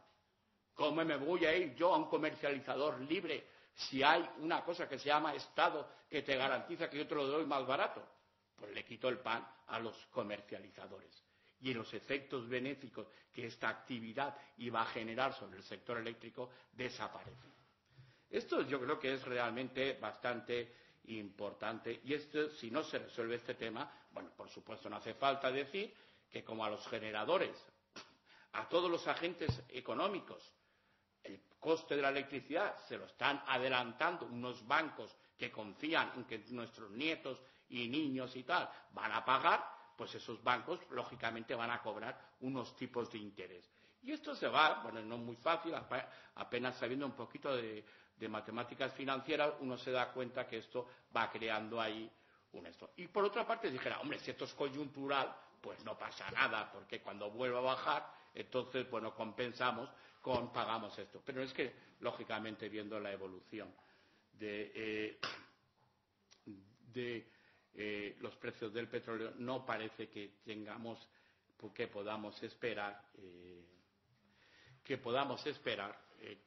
¿Cómo me voy a ir yo a un comercializador libre si hay una cosa que se llama Estado que te garantiza que yo te lo doy más barato? Pues le quito el pan a los comercializadores. Y los efectos benéficos que esta actividad iba a generar sobre el sector eléctrico desaparecen. Esto yo creo que es realmente bastante importante. Y si no se resuelve este tema, bueno, por supuesto no hace falta decir que como a los generadores, a todos los agentes económicos, el coste de la electricidad se lo están adelantando unos bancos que confían en que nuestros nietos y niños y tal van a pagar, pues esos bancos lógicamente van a cobrar unos tipos de interés. Y esto se va, bueno, no es muy fácil, apenas sabiendo un poquito de matemáticas financieras, uno se da cuenta que esto va creando ahí un esto. Y por otra parte dijera, hombre, si esto es coyuntural, pues no pasa nada, porque cuando vuelva a bajar, entonces, bueno, compensamos pagamos esto. Pero es que, lógicamente, viendo la evolución de los precios del petróleo, no parece que podamos esperar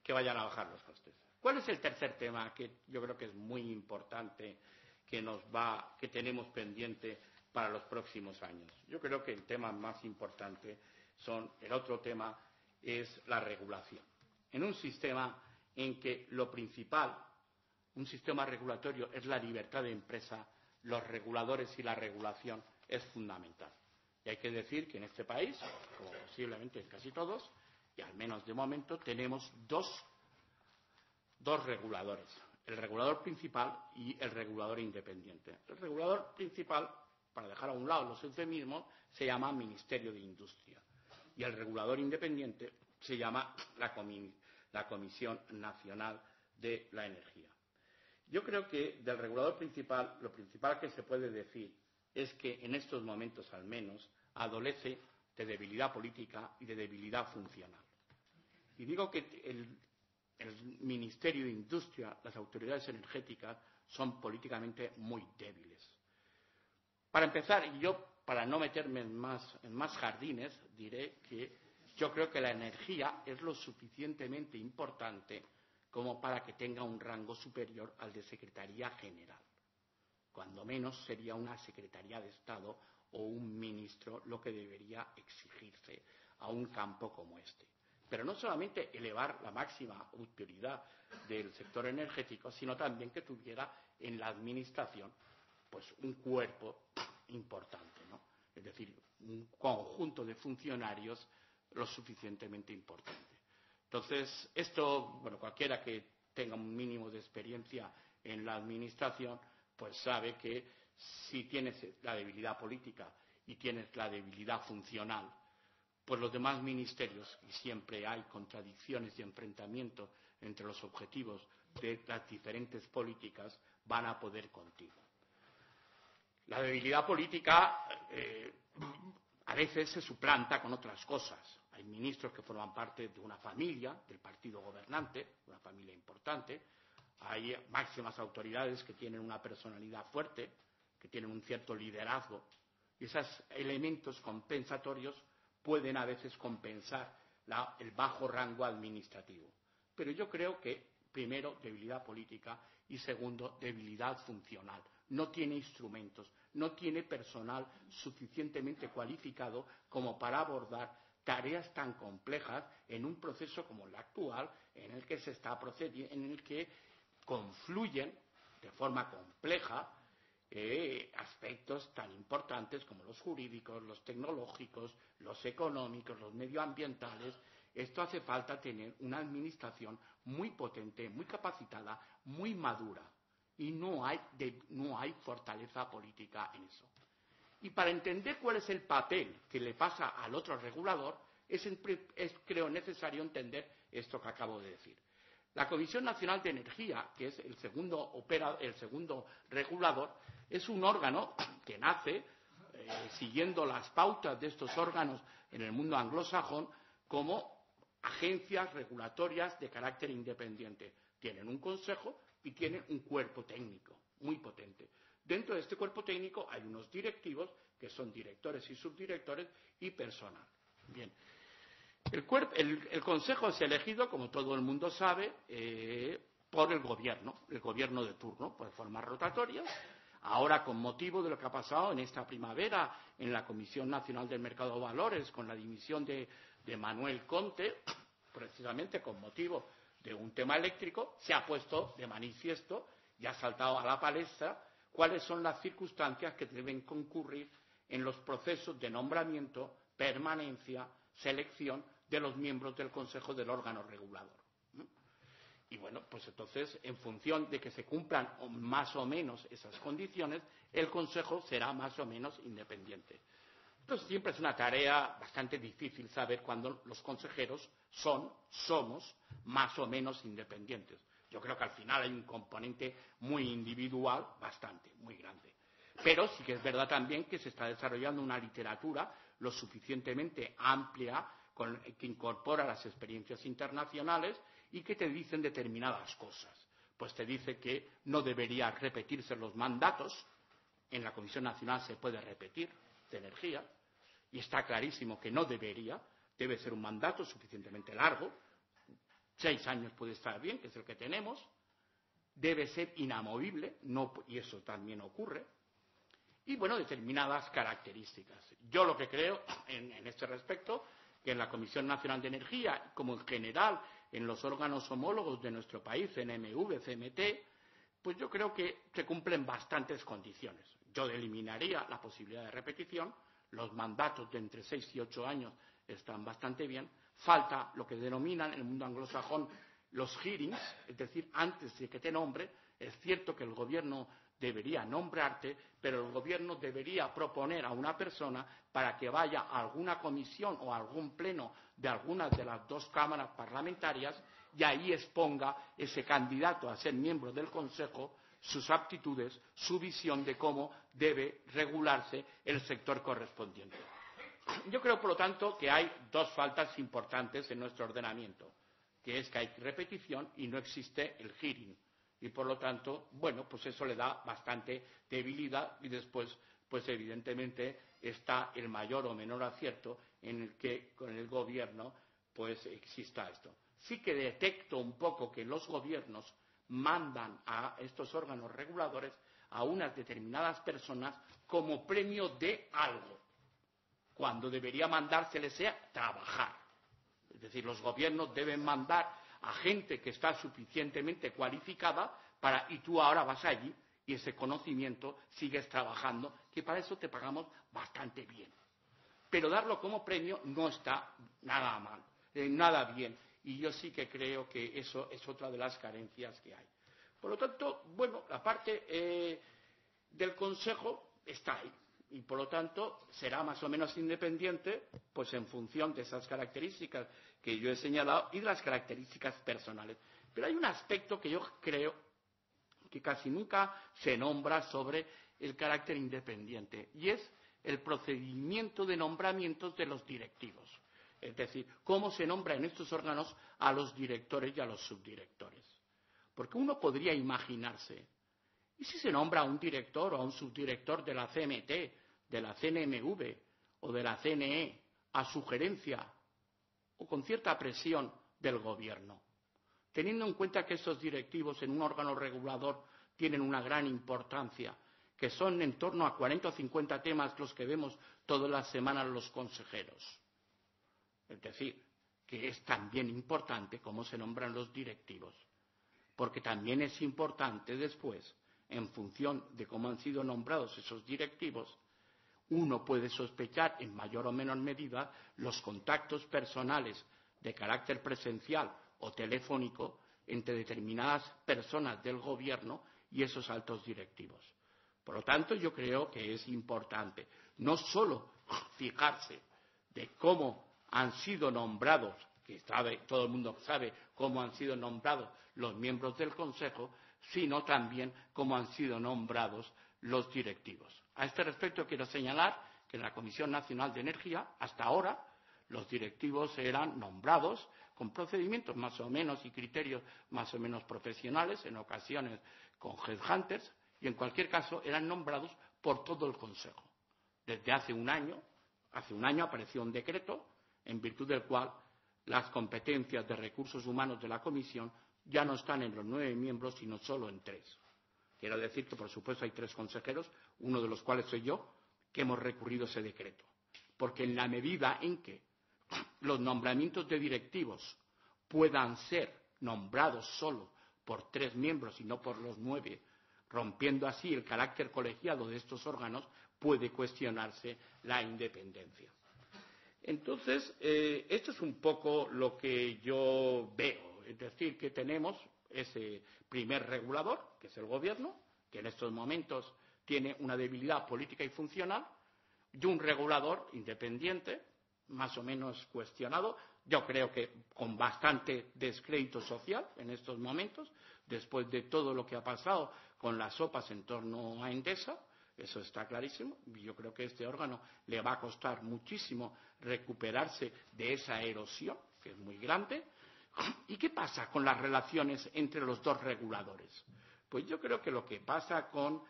que vayan a bajar los costes. ¿Cuál es el tercer tema que yo creo que es muy importante que tenemos pendiente para los próximos años? Yo creo que el tema más importante el otro tema es la regulación. En un sistema en que lo principal, un sistema regulatorio, es la libertad de empresa, los reguladores y la regulación es fundamental. Y hay que decir que en este país, como posiblemente en casi todos, y al menos de momento, tenemos dos reguladores, el regulador principal y el regulador independiente. El regulador principal, para dejar a un lado los eufemismos, se llama Ministerio de Industria. Y el regulador independiente se llama la Comisión Nacional de la Energía. Yo creo que del regulador principal, lo principal que se puede decir es que en estos momentos al menos adolece de debilidad política y de debilidad funcional. Y digo que el Ministerio de Industria, las autoridades energéticas, son políticamente muy débiles. Para empezar, y yo, para no meterme en más jardines, diré que yo creo que la energía es lo suficientemente importante como para que tenga un rango superior al de Secretaría General. Cuando menos sería una Secretaría de Estado o un ministro lo que debería exigirse a un campo como este. Pero no solamente elevar la máxima autoridad del sector energético, sino también que tuviera en la administración pues un cuerpo importante, ¿no? Es decir, un conjunto de funcionarios lo suficientemente importante. Entonces, esto, bueno, cualquiera que tenga un mínimo de experiencia en la administración, pues sabe que si tienes la debilidad política y tienes la debilidad funcional, pues los demás ministerios, y siempre hay contradicciones y enfrentamientos entre los objetivos de las diferentes políticas, van a poder contigo. La debilidad política a veces se suplanta con otras cosas. Hay ministros que forman parte de una familia, del partido gobernante, una familia importante. Hay máximas autoridades que tienen una personalidad fuerte, que tienen un cierto liderazgo. Y esos elementos compensatorios pueden a veces compensar el bajo rango administrativo. Pero yo creo que, primero, debilidad política y, segundo, debilidad funcional. No tiene instrumentos, no tiene personal suficientemente cualificado como para abordar tareas tan complejas en un proceso como el actual, en el que se está procediendo, en el que confluyen de forma compleja aspectos tan importantes como los jurídicos, los tecnológicos, los económicos, los medioambientales. Esto hace falta tener una administración muy potente, muy capacitada, muy madura. Y no hay fortaleza política en eso. Y para entender cuál es el papel que le pasa al otro regulador, creo necesario entender esto que acabo de decir. La Comisión Nacional de Energía, que es el segundo regulador, es un órgano que nace siguiendo las pautas de estos órganos en el mundo anglosajón como agencias regulatorias de carácter independiente. Tienen un consejo y tienen un cuerpo técnico muy potente. Dentro de este cuerpo técnico hay unos directivos, que son directores y subdirectores, y personal. Bien. El Consejo es elegido, como todo el mundo sabe, por el gobierno de turno, por formas rotatorias. Ahora, con motivo de lo que ha pasado en esta primavera en la Comisión Nacional del Mercado de Valores, con la dimisión de Manuel Conte, precisamente con motivo de un tema eléctrico, se ha puesto de manifiesto y ha saltado a la palestra cuáles son las circunstancias que deben concurrir en los procesos de nombramiento, permanencia, selección de los miembros del Consejo del órgano regulador. Y bueno, pues entonces, en función de que se cumplan más o menos esas condiciones, el Consejo será más o menos independiente. Entonces, siempre es una tarea bastante difícil saber cuándo los consejeros somos más o menos independientes. Yo creo que al final hay un componente muy individual, bastante, muy grande. Pero sí que es verdad también que se está desarrollando una literatura lo suficientemente amplia que incorpora las experiencias internacionales y que te dicen determinadas cosas. Pues te dice que no deberían repetirse los mandatos. En la Comisión Nacional se puede repetir de energía y está clarísimo que no debería. Debe ser un mandato suficientemente largo. 6 años puede estar bien, que es el que tenemos. Debe ser inamovible, y eso también ocurre. Y, bueno, determinadas características. Yo lo que creo en este respecto, que en la Comisión Nacional de Energía, como en general en los órganos homólogos de nuestro país, CNMV, CMT, pues yo creo que se cumplen bastantes condiciones. Yo eliminaría la posibilidad de repetición. Los mandatos de entre 6 y 8 años están bastante bien. Falta lo que denominan en el mundo anglosajón los hearings, es decir, antes de que te nombre. Es cierto que el gobierno debería nombrarte, pero el Gobierno debería proponer a una persona para que vaya a alguna comisión o a algún pleno de alguna de las dos cámaras parlamentarias y ahí exponga ese candidato a ser miembro del Consejo sus aptitudes, su visión de cómo debe regularse el sector correspondiente. Yo creo, por lo tanto, que hay dos faltas importantes en nuestro ordenamiento, que es que hay repetición y no existe el hearing. Y, por lo tanto, bueno, pues eso le da bastante debilidad y después, pues evidentemente, está el mayor o menor acierto en el que con el Gobierno pues exista esto. Sí que detecto un poco que los Gobiernos mandan a estos órganos reguladores a unas determinadas personas como premio de algo, cuando debería mandárseles a trabajar. Es decir, los Gobiernos deben mandar a gente que está suficientemente cualificada y tú ahora vas allí y ese conocimiento sigues trabajando, que para eso te pagamos bastante bien. Pero darlo como premio no está nada mal, nada bien. Y yo sí que creo que eso es otra de las carencias que hay. Por lo tanto, bueno, la parte del Consejo está ahí. Y, por lo tanto, será más o menos independiente, pues en función de esas características que yo he señalado y de las características personales. Pero hay un aspecto que yo creo que casi nunca se nombra sobre el carácter independiente, y es el procedimiento de nombramientos de los directivos. Es decir, cómo se nombra en estos órganos a los directores y a los subdirectores. Porque uno podría imaginarse, ¿y si se nombra a un director o a un subdirector de la CMT, de la CNMV o de la CNE a sugerencia o con cierta presión del Gobierno? Teniendo en cuenta que esos directivos en un órgano regulador tienen una gran importancia, que son en torno a 40 o 50 temas los que vemos todas las semanas los consejeros. Es decir, que es también importante cómo se nombran los directivos, porque también es importante después, en función de cómo han sido nombrados esos directivos, uno puede sospechar en mayor o menor medida los contactos personales de carácter presencial o telefónico entre determinadas personas del Gobierno y esos altos directivos. Por lo tanto, yo creo que es importante no solo fijarse de cómo han sido nombrados, que todo el mundo sabe cómo han sido nombrados los miembros del Consejo, sino también cómo han sido nombrados los directivos. A este respecto quiero señalar que en la Comisión Nacional de Energía, hasta ahora, los directivos eran nombrados con procedimientos más o menos y criterios más o menos profesionales, en ocasiones con headhunters, y en cualquier caso eran nombrados por todo el Consejo. Desde hace un año apareció un decreto en virtud del cual las competencias de recursos humanos de la Comisión ya no están en los 9 miembros, sino solo en 3. Quiero decir que, por supuesto, hay 3 consejeros, uno de los cuales soy yo, que hemos recurrido a ese decreto. Porque en la medida en que los nombramientos de directivos puedan ser nombrados solo por 3 miembros y no por los 9, rompiendo así el carácter colegiado de estos órganos, puede cuestionarse la independencia. Entonces, esto es un poco lo que yo veo. Es decir, que tenemos ese primer regulador, que es el Gobierno, que en estos momentos tiene una debilidad política y funcional, y un regulador independiente, más o menos cuestionado, yo creo que con bastante descrédito social en estos momentos, después de todo lo que ha pasado con las sopas en torno a Endesa. Eso está clarísimo. Yo creo que a este órgano le va a costar muchísimo recuperarse de esa erosión, que es muy grande. ¿Y qué pasa con las relaciones entre los dos reguladores? Pues yo creo que lo que pasa con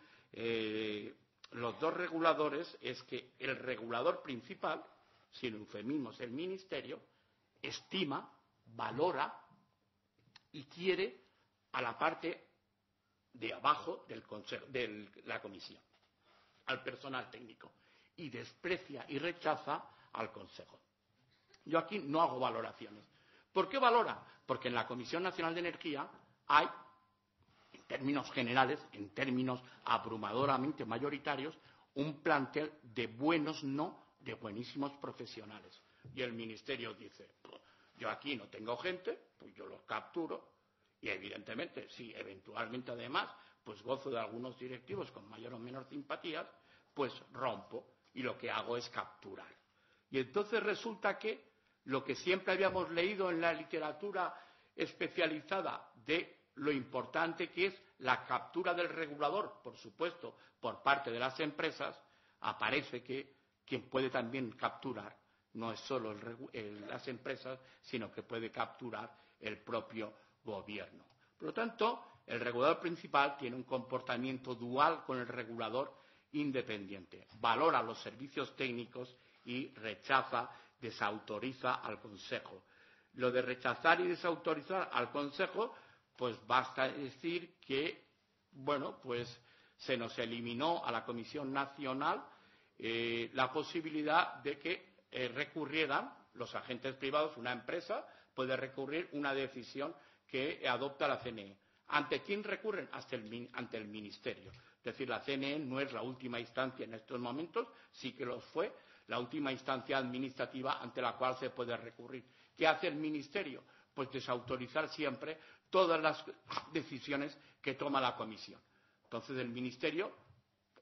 los dos reguladores es que el regulador principal, sin eufemismos, el Ministerio, estima, valora y quiere a la parte de abajo del consejo, de la Comisión, al personal técnico, y desprecia y rechaza al Consejo. Yo aquí no hago valoraciones. ¿Por qué valora? Porque en la Comisión Nacional de Energía hay, en términos generales, en términos abrumadoramente mayoritarios, un plantel de buenos, no de buenísimos profesionales. Y el Ministerio dice, pues, yo aquí no tengo gente, pues yo los capturo, y evidentemente, si eventualmente además pues gozo de algunos directivos con mayor o menor simpatías, pues rompo y lo que hago es capturar. Y entonces resulta que lo que siempre habíamos leído en la literatura especializada de lo importante que es la captura del regulador, por supuesto, por parte de las empresas, aparece que quien puede también capturar no es solo las empresas, sino que puede capturar el propio gobierno. Por lo tanto, el regulador principal tiene un comportamiento dual con el regulador independiente. Valora los servicios técnicos y rechaza, desautoriza al Consejo. Lo de rechazar y desautorizar al Consejo, pues basta decir que, bueno, pues se nos eliminó a la Comisión Nacional la posibilidad de que recurrieran los agentes privados, una empresa puede recurrir una decisión que adopta la CNE. ¿Ante quién recurren? Ante el Ministerio. Es decir, la CNE no es la última instancia en estos momentos, sí que lo fue, la última instancia administrativa ante la cual se puede recurrir. ¿Qué hace el Ministerio? Pues desautorizar siempre todas las decisiones que toma la Comisión. Entonces, el Ministerio,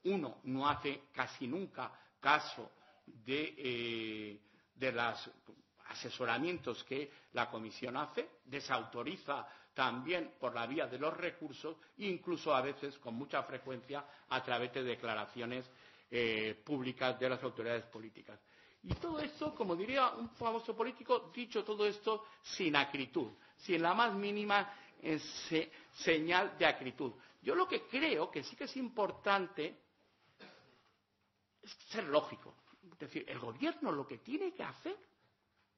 no hace casi nunca caso de los asesoramientos que la Comisión hace, desautoriza también por la vía de los recursos, incluso a veces, con mucha frecuencia, a través de declaraciones públicas de las autoridades políticas. Y todo esto, como diría un famoso político, dicho todo esto sin acritud, sin la más mínima señal de acritud. Yo lo que creo que sí que es importante es ser lógico. Es decir, el gobierno lo que tiene que hacer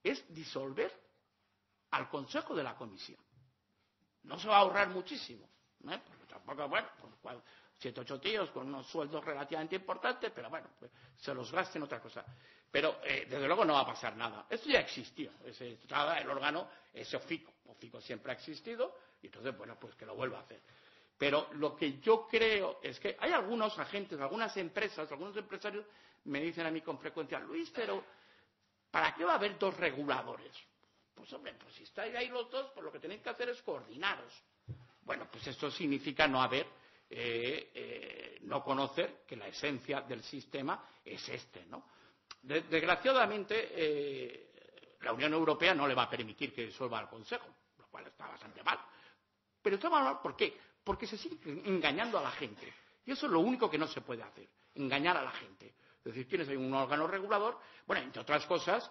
es disolver al Consejo de la Comisión. No se va a ahorrar muchísimo, porque tampoco, bueno, 7 o 8 tíos con unos sueldos relativamente importantes, pero bueno, pues se los gaste en otra cosa. Pero, desde luego, no va a pasar nada. Esto ya existió. El órgano es OFICO. OFICO siempre ha existido y entonces, bueno, pues que lo vuelva a hacer. Pero lo que yo creo es que hay algunos agentes, algunas empresas, algunos empresarios me dicen a mí con frecuencia, Luis, pero ¿para qué va a haber 2 reguladores? Pues hombre, pues si estáis ahí los dos, pues lo que tenéis que hacer es coordinaros. Bueno, pues esto significa no conocer que la esencia del sistema es ¿no? Desgraciadamente, la Unión Europea no le va a permitir que disuelva el Consejo, lo cual está bastante mal. Pero está mal, ¿por qué? Porque se sigue engañando a la gente. Y eso es lo único que no se puede hacer, engañar a la gente. Es decir, tienes ahí un órgano regulador. Bueno, entre otras cosas,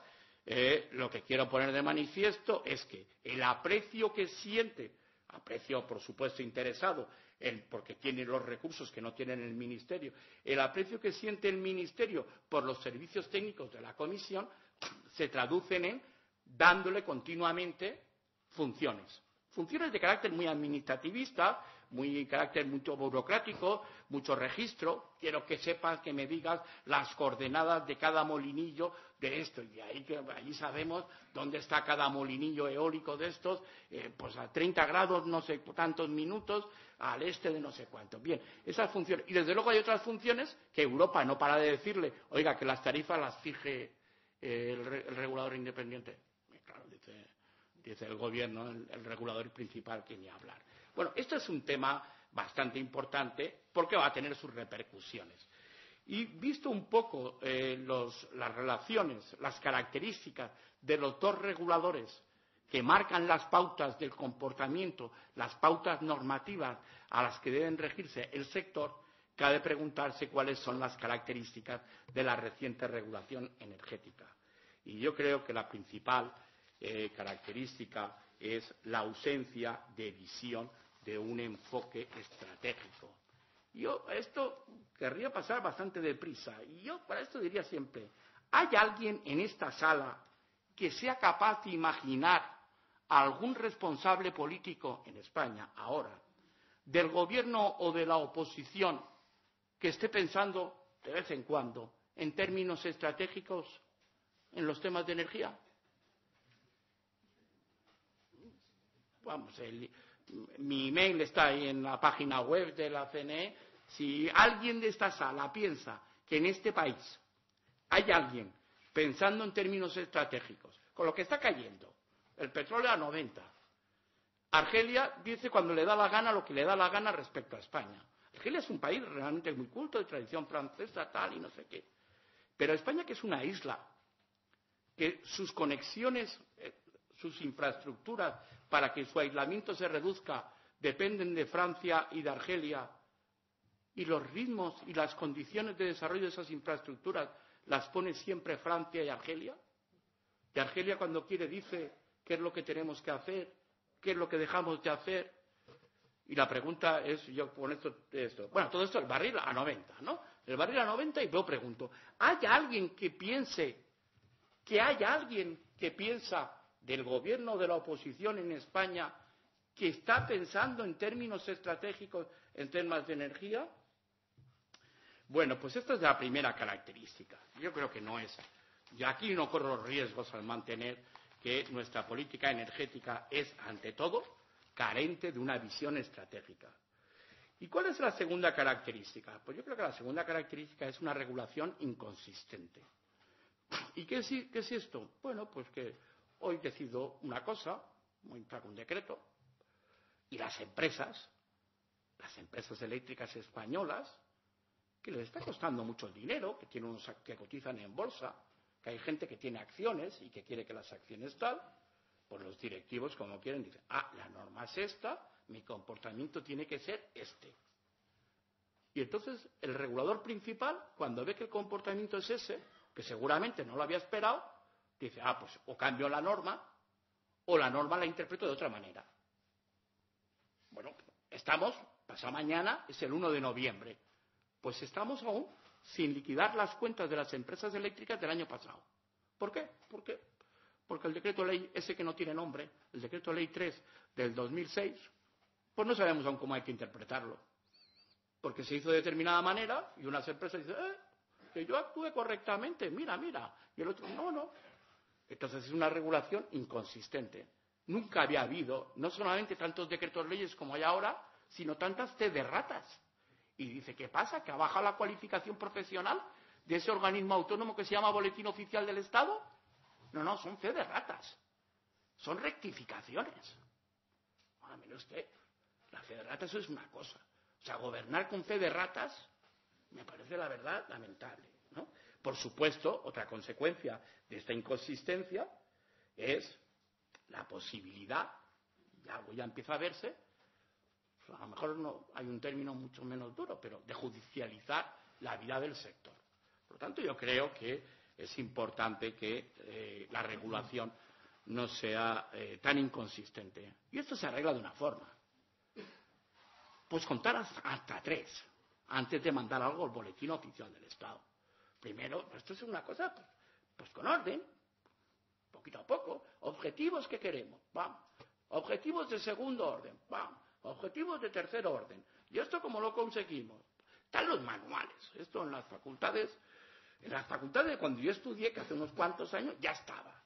lo que quiero poner de manifiesto es que el aprecio que siente, aprecio por supuesto interesado, porque tiene los recursos que no tiene el Ministerio, el aprecio que siente el Ministerio por los servicios técnicos de la Comisión se traducen en dándole continuamente funciones. Funciones de carácter muy administrativista, carácter mucho burocrático, mucho registro. Quiero que sepas, que me digas las coordenadas de cada molinillo de esto. Y ahí sabemos dónde está cada molinillo eólico de estos, pues a 30 grados, no sé tantos minutos, al este de no sé cuánto. Bien, esas funciones. Y desde luego hay otras funciones que Europa no para de decirle, oiga, que las tarifas las fije el regulador independiente. Y claro, dice el gobierno, el regulador principal, que ni hablar. Bueno, esto es un tema bastante importante porque va a tener sus repercusiones. Y visto un poco las relaciones, las características de los 2 reguladores que marcan las pautas del comportamiento, las pautas normativas a las que deben regirse el sector, cabe preguntarse cuáles son las características de la reciente regulación energética. Y yo creo que la principal característica es la ausencia de visión de un enfoque estratégico. Yo esto querría pasar bastante deprisa y yo para esto diría siempre, ¿hay alguien en esta sala que sea capaz de imaginar a algún responsable político en España ahora, del gobierno o de la oposición, que esté pensando de vez en cuando en términos estratégicos en los temas de energía? Vamos, mi email está ahí en la página web de la CNE. Si alguien de esta sala piensa que en este país hay alguien pensando en términos estratégicos, con lo que está cayendo, el petróleo a 90, Argelia dice cuando le da la gana lo que le da la gana respecto a España. Argelia es un país realmente muy culto, de tradición francesa, tal y no sé qué. Pero España, que es una isla, que sus conexiones, sus infraestructuras, para que su aislamiento se reduzca, dependen de Francia y de Argelia, y los ritmos y las condiciones de desarrollo de esas infraestructuras las pone siempre Francia y Argelia. Y Argelia, cuando quiere, dice qué es lo que tenemos que hacer, qué es lo que dejamos de hacer. Y la pregunta es, yo con esto, bueno, todo esto el barril a 90, ¿no? El barril a 90 y yo pregunto, ¿hay alguien que piensa del gobierno de la oposición en España que está pensando en términos estratégicos en temas de energía? Bueno, pues esta es la primera característica. Yo creo que no es. Yo aquí no corro los riesgos al mantener que nuestra política energética es, ante todo, carente de una visión estratégica. ¿Y cuál es la segunda característica? Pues yo creo que la segunda característica es una regulación inconsistente. ¿Y qué es esto? Bueno, pues que hoy decido una cosa, saco un decreto, y las empresas eléctricas españolas, que les está costando mucho dinero, que tienen unos que cotizan en bolsa, que hay gente que tiene acciones y que quiere que las acciones tal, pues los directivos, como quieren, dicen, la norma es esta, mi comportamiento tiene que ser este. Y entonces el regulador principal, cuando ve que el comportamiento es ese, que seguramente no lo había esperado, dice, pues o cambio la norma, o la norma la interpreto de otra manera. Bueno, pasado mañana es el 1 de noviembre. Pues estamos aún sin liquidar las cuentas de las empresas eléctricas del año pasado. ¿Por qué? Porque el decreto ley ese que no tiene nombre, el decreto ley 3 del 2006, pues no sabemos aún cómo hay que interpretarlo. Porque se hizo de determinada manera y unas empresas dicen, que yo actúe correctamente, mira, y el otro, no. Entonces es una regulación inconsistente. Nunca había habido, no solamente tantos decretos leyes como hay ahora, sino tantas fe de ratas. Y dice, ¿qué pasa? ¿Que ha bajado la cualificación profesional de ese organismo autónomo que se llama Boletín Oficial del Estado? No, son fe de ratas. Son rectificaciones. Ahora, mire usted, la fe de ratas es una cosa. O sea, gobernar con fe de ratas me parece, la verdad, lamentable, ¿no? Por supuesto, otra consecuencia de esta inconsistencia es la posibilidad, y algo ya empieza a verse, a lo mejor no hay un término mucho menos duro, pero de judicializar la vida del sector. Por lo tanto, yo creo que es importante que la regulación no sea tan inconsistente. Y esto se arregla de una forma. Pues contar hasta 3 antes de mandar algo al Boletín Oficial del Estado. Primero, esto es una cosa, pues con orden, poquito a poco. Objetivos que queremos, vamos. Objetivos de segundo orden, vamos. Objetivos de tercer orden. ¿Y esto cómo lo conseguimos? Están los manuales. Esto en las facultades cuando yo estudié, que hace unos cuantos años, ya estaba.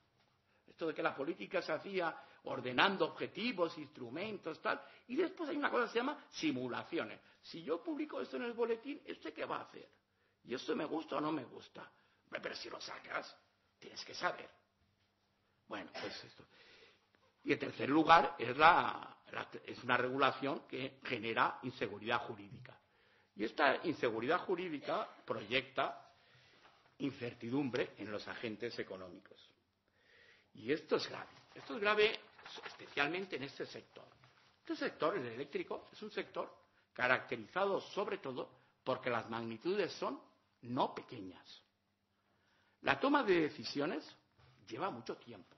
Esto de que la política se hacía ordenando objetivos, instrumentos, tal. Y después hay una cosa que se llama simulaciones. Si yo publico esto en el boletín, ¿este qué va a hacer? ¿Y esto me gusta o no me gusta? Pero si lo sacas, tienes que saber. Bueno, pues esto. Y en tercer lugar, es una regulación que genera inseguridad jurídica. Y esta inseguridad jurídica proyecta incertidumbre en los agentes económicos. Y esto es grave. Esto es grave especialmente en este sector. Este sector, el eléctrico, es un sector caracterizado sobre todo porque las magnitudes son no pequeñas. La toma de decisiones lleva mucho tiempo.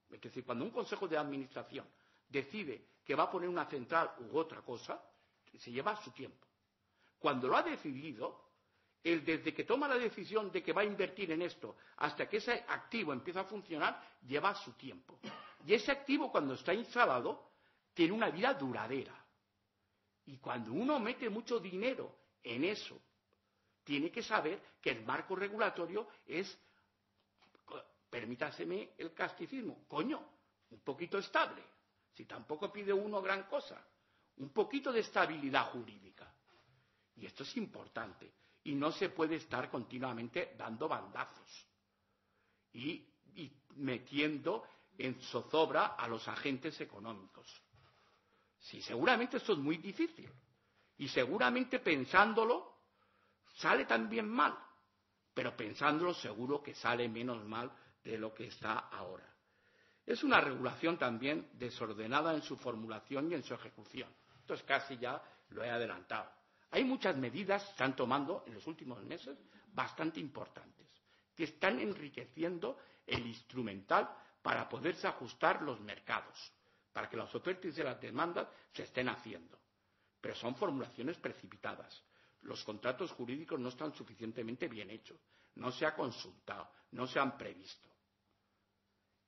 Es decir, cuando un consejo de administración decide que va a poner una central u otra cosa, se lleva su tiempo. Cuando lo ha decidido, desde que toma la decisión de que va a invertir en esto hasta que ese activo empieza a funcionar, lleva su tiempo. Y ese activo, cuando está instalado, tiene una vida duradera. Y cuando uno mete mucho dinero en eso, tiene que saber que el marco regulatorio es, permítaseme el casticismo, un poquito estable. Si tampoco pide uno gran cosa, un poquito de estabilidad jurídica. Y esto es importante. Y no se puede estar continuamente dando bandazos y metiendo en zozobra a los agentes económicos. Sí, seguramente esto es muy difícil. Y seguramente pensándolo sale también mal. Pero pensándolo seguro que sale menos mal de lo que está ahora. Es una regulación también desordenada en su formulación y en su ejecución. Entonces casi ya lo he adelantado. Hay muchas medidas que se están tomando en los últimos meses bastante importantes, que están enriqueciendo el instrumental para poderse ajustar los mercados, para que las ofertas y las demandas se estén haciendo. Pero son formulaciones precipitadas. Los contratos jurídicos no están suficientemente bien hechos, no se ha consultado, no se han previsto.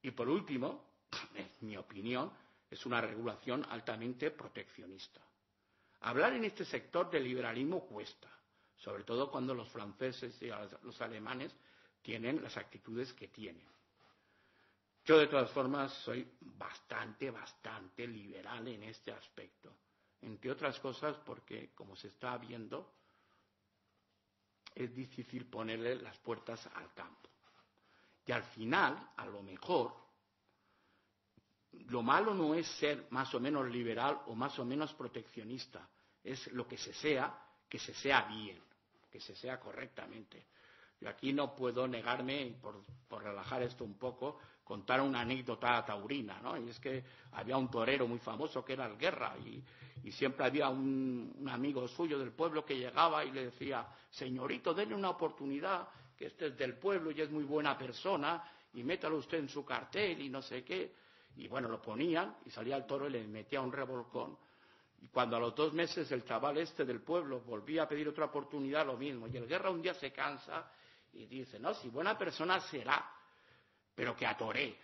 Y por último, en mi opinión, es una regulación altamente proteccionista. Hablar en este sector de liberalismo cuesta, sobre todo cuando los franceses y los alemanes tienen las actitudes que tienen. Yo, de todas formas, soy bastante liberal en este aspecto. Entre otras cosas porque, como se está viendo, es difícil ponerle las puertas al campo. Y al final, a lo mejor, lo malo no es ser más o menos liberal o más o menos proteccionista, es lo que se sea bien, que se sea correctamente. Yo aquí no puedo negarme, por relajar esto un poco, contar una anécdota taurina, ¿no? Y es que había un torero muy famoso que era el Guerra y siempre había un amigo suyo del pueblo que llegaba y le decía: señorito, denle una oportunidad, que este es del pueblo y es muy buena persona, y métalo usted en su cartel y no sé qué. Y bueno, lo ponían y salía el toro y le metía un revolcón. Y cuando a los 2 meses el chaval este del pueblo volvía a pedir otra oportunidad, lo mismo. Y el Guerra un día se cansa y dice: no, si buena persona será, pero que atoree.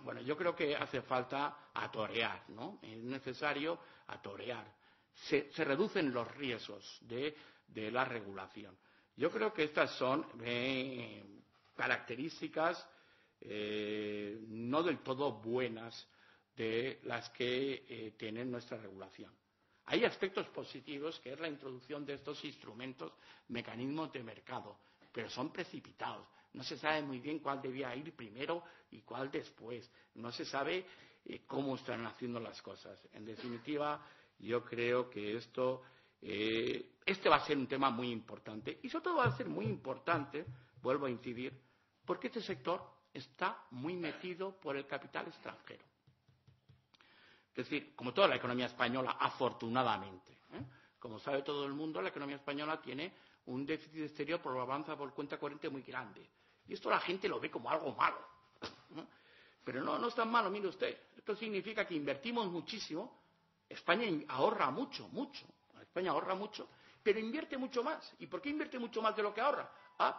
Bueno, yo creo que hace falta atorear, ¿no? Es necesario atorear. Se reducen los riesgos de la regulación. Yo creo que estas son características no del todo buenas de las que tiene nuestra regulación. Hay aspectos positivos, que es la introducción de estos instrumentos, mecanismos de mercado, pero son precipitados. No se sabe muy bien cuál debía ir primero y cuál después. No se sabe cómo están haciendo las cosas. En definitiva, yo creo que este va a ser un tema muy importante. Y sobre todo va a ser muy importante, vuelvo a incidir, porque este sector está muy metido por el capital extranjero. Es decir, como toda la economía española, afortunadamente, como sabe todo el mundo, la economía española tiene un déficit exterior por balanza por cuenta corriente muy grande. Y esto la gente lo ve como algo malo. Pero no es tan malo, mire usted. Esto significa que invertimos muchísimo. España ahorra mucho. España ahorra mucho, pero invierte mucho más. ¿Y por qué invierte mucho más de lo que ahorra?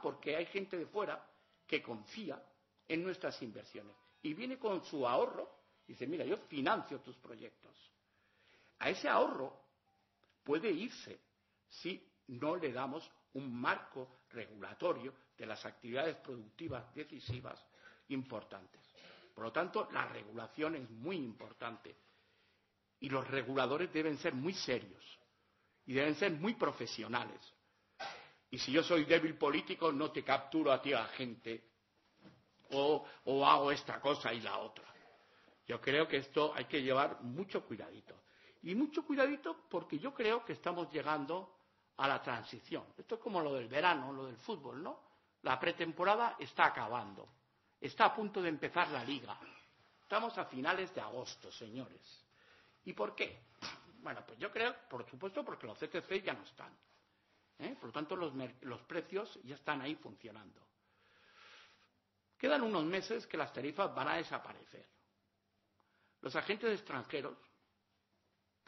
Porque hay gente de fuera que confía en nuestras inversiones. Y viene con su ahorro y dice: mira, yo financio tus proyectos. A ese ahorro puede irse si no le damos un marco regulatorio de las actividades productivas decisivas importantes. Por lo tanto, la regulación es muy importante y los reguladores deben ser muy serios y deben ser muy profesionales. Y si yo soy débil político, no te capturo a ti a gente o hago esta cosa y la otra. Yo creo que esto hay que llevar mucho cuidadito. Y mucho cuidadito porque yo creo que estamos llegando a la transición. Esto es como lo del verano, lo del fútbol, ¿no? La pretemporada está acabando. Está a punto de empezar la liga. Estamos a finales de agosto, señores. ¿Y por qué? Bueno, pues yo creo, por supuesto, porque los CTC ya no están. Por lo tanto, los precios ya están ahí funcionando. Quedan unos meses que las tarifas van a desaparecer. Los agentes extranjeros,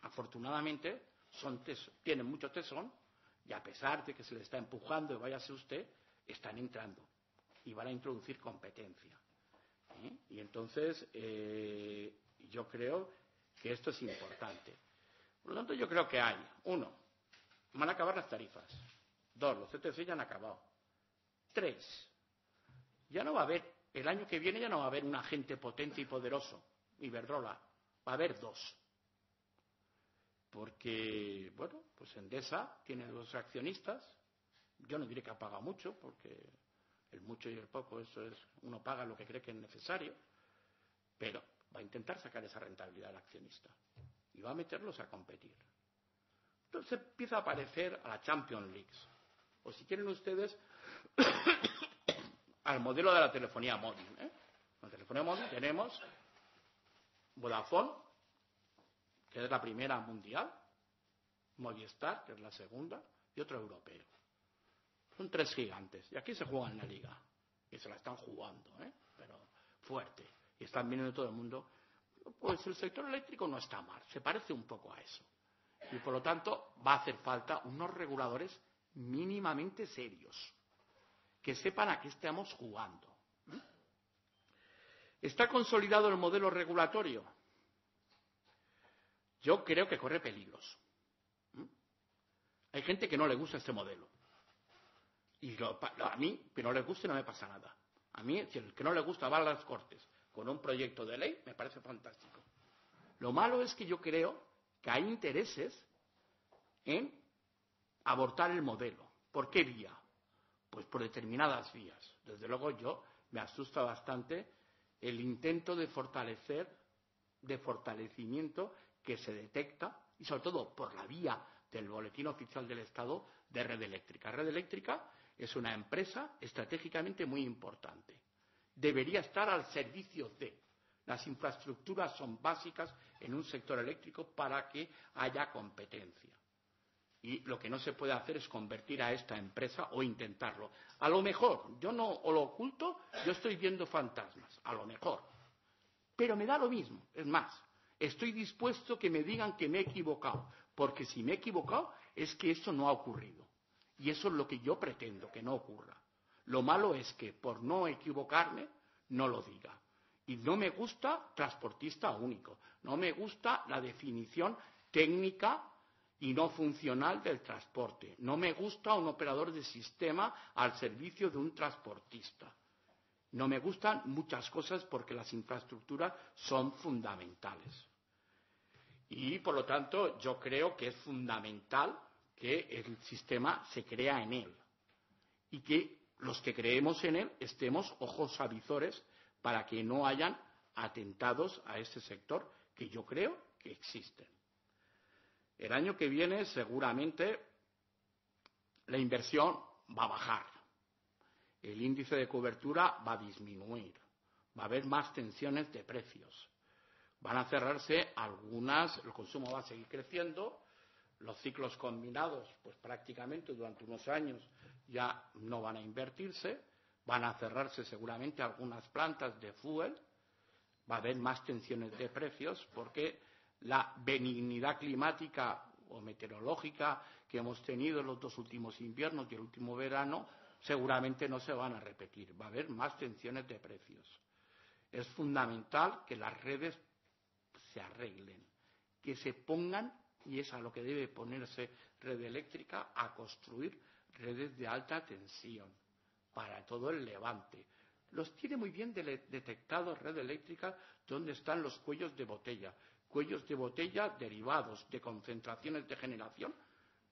afortunadamente, tienen mucho tesón y a pesar de que se les está empujando y váyase usted, están entrando y van a introducir competencia. Y entonces yo creo que esto es importante. Por lo tanto, yo creo que hay, 1, van a acabar las tarifas. 2, los CTC ya han acabado. 3, ya no va a haber, el año que viene ya no va a haber un agente potente y poderoso, Iberdrola, va a haber 2. Porque, bueno, pues Endesa tiene 2 accionistas. Yo no diré que ha pagado mucho, porque el mucho y el poco, eso es, uno paga lo que cree que es necesario, pero va a intentar sacar esa rentabilidad al accionista. y va a meterlos a competir. Entonces empieza a aparecer a la Champions League. O si quieren ustedes, al modelo de la telefonía móvil. En la telefonía móvil tenemos Vodafone, que es la primera mundial, Movistar, que es la segunda, y otro europeo. Son 3 gigantes. Y aquí se juegan en la liga. Y se la están jugando, pero fuerte. Y están viniendo todo el mundo. Pues el sector eléctrico no está mal. Se parece un poco a eso. Y por lo tanto va a hacer falta unos reguladores mínimamente serios. Que sepan a qué estamos jugando. ¿Está consolidado el modelo regulatorio? Yo creo que corre peligros. Hay gente que no le gusta este modelo. Y a mí, que no le guste, no me pasa nada. A mí, si el que no le gusta va a las Cortes con un proyecto de ley, me parece fantástico. Lo malo es que yo creo que hay intereses en abortar el modelo. ¿Por qué vía? Pues por determinadas vías. Desde luego yo me asusta bastante el intento de fortalecimiento que se detecta, y sobre todo por la vía del Boletín Oficial del Estado, de Red Eléctrica. Red Eléctrica es una empresa estratégicamente muy importante. Debería estar al servicio de. Las infraestructuras son básicas en un sector eléctrico para que haya competencia. Y lo que no se puede hacer es convertir a esta empresa o intentarlo. A lo mejor, yo no lo oculto, yo estoy viendo fantasmas, a lo mejor. Pero me da lo mismo. Es más, estoy dispuesto que me digan que me he equivocado, porque si me he equivocado es que eso no ha ocurrido. Y eso es lo que yo pretendo, que no ocurra. Lo malo es que por no equivocarme no lo diga. Y no me gusta transportista único, no me gusta la definición técnica y no funcional del transporte, no me gusta un operador de sistema al servicio de un transportista. No me gustan muchas cosas porque las infraestructuras son fundamentales. Y, por lo tanto, yo creo que es fundamental que el sistema se crea en él. Y que los que creemos en él estemos ojos avizores para que no hayan atentados a este sector que yo creo que existen. El año que viene, seguramente, la inversión va a bajar. El índice de cobertura va a disminuir, va a haber más tensiones de precios, van a cerrarse algunas, el consumo va a seguir creciendo, los ciclos combinados, pues prácticamente durante unos años ya no van a invertirse, van a cerrarse seguramente algunas plantas de fuel, va a haber más tensiones de precios porque la benignidad climática o meteorológica que hemos tenido en los 2 últimos inviernos y el último verano seguramente no se van a repetir. Va a haber más tensiones de precios. Es fundamental que las redes se arreglen, que se pongan, y es a lo que debe ponerse Red Eléctrica, a construir redes de alta tensión para todo el Levante. Los tiene muy bien detectados Red Eléctrica donde están los cuellos de botella derivados de concentraciones de generación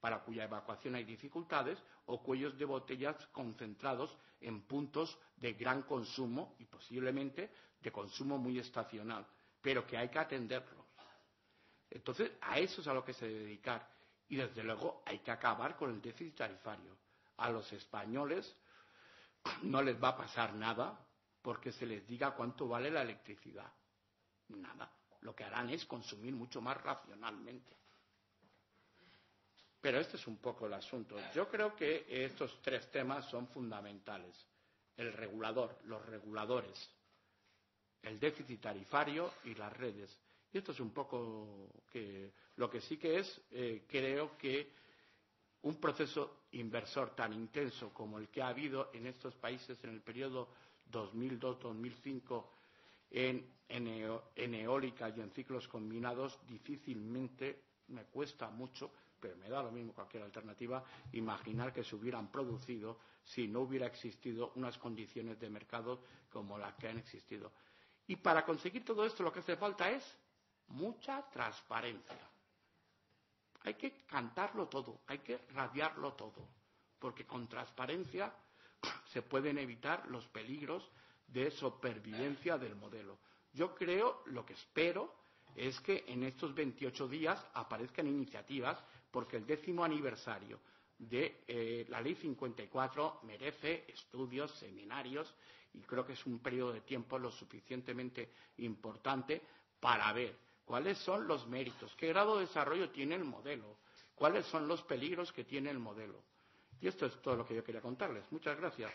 para cuya evacuación hay dificultades, o cuellos de botellas concentrados en puntos de gran consumo y posiblemente de consumo muy estacional, pero que hay que atenderlos. Entonces, a eso es a lo que se debe dedicar. Y, desde luego, hay que acabar con el déficit tarifario. A los españoles no les va a pasar nada porque se les diga cuánto vale la electricidad. Nada. Lo que harán es consumir mucho más racionalmente. Pero este es un poco el asunto. Yo creo que estos 3 temas son fundamentales. El regulador, los reguladores, el déficit tarifario y las redes. Y esto es un poco lo que sí que es, creo que un proceso inversor tan intenso como el que ha habido en estos países en el periodo 2002-2005 en eólica y en ciclos combinados, difícilmente, me cuesta mucho, pero me da lo mismo cualquier alternativa, imaginar que se hubieran producido si no hubiera existido unas condiciones de mercado como las que han existido. Y para conseguir todo esto lo que hace falta es mucha transparencia. Hay que cantarlo todo, hay que radiarlo todo, porque con transparencia se pueden evitar los peligros de supervivencia del modelo. Yo creo, lo que espero, es que en estos 28 días aparezcan iniciativas, porque el 10º aniversario de la Ley 54 merece estudios, seminarios, y creo que es un periodo de tiempo lo suficientemente importante para ver cuáles son los méritos, qué grado de desarrollo tiene el modelo, cuáles son los peligros que tiene el modelo. Y esto es todo lo que yo quería contarles. Muchas gracias.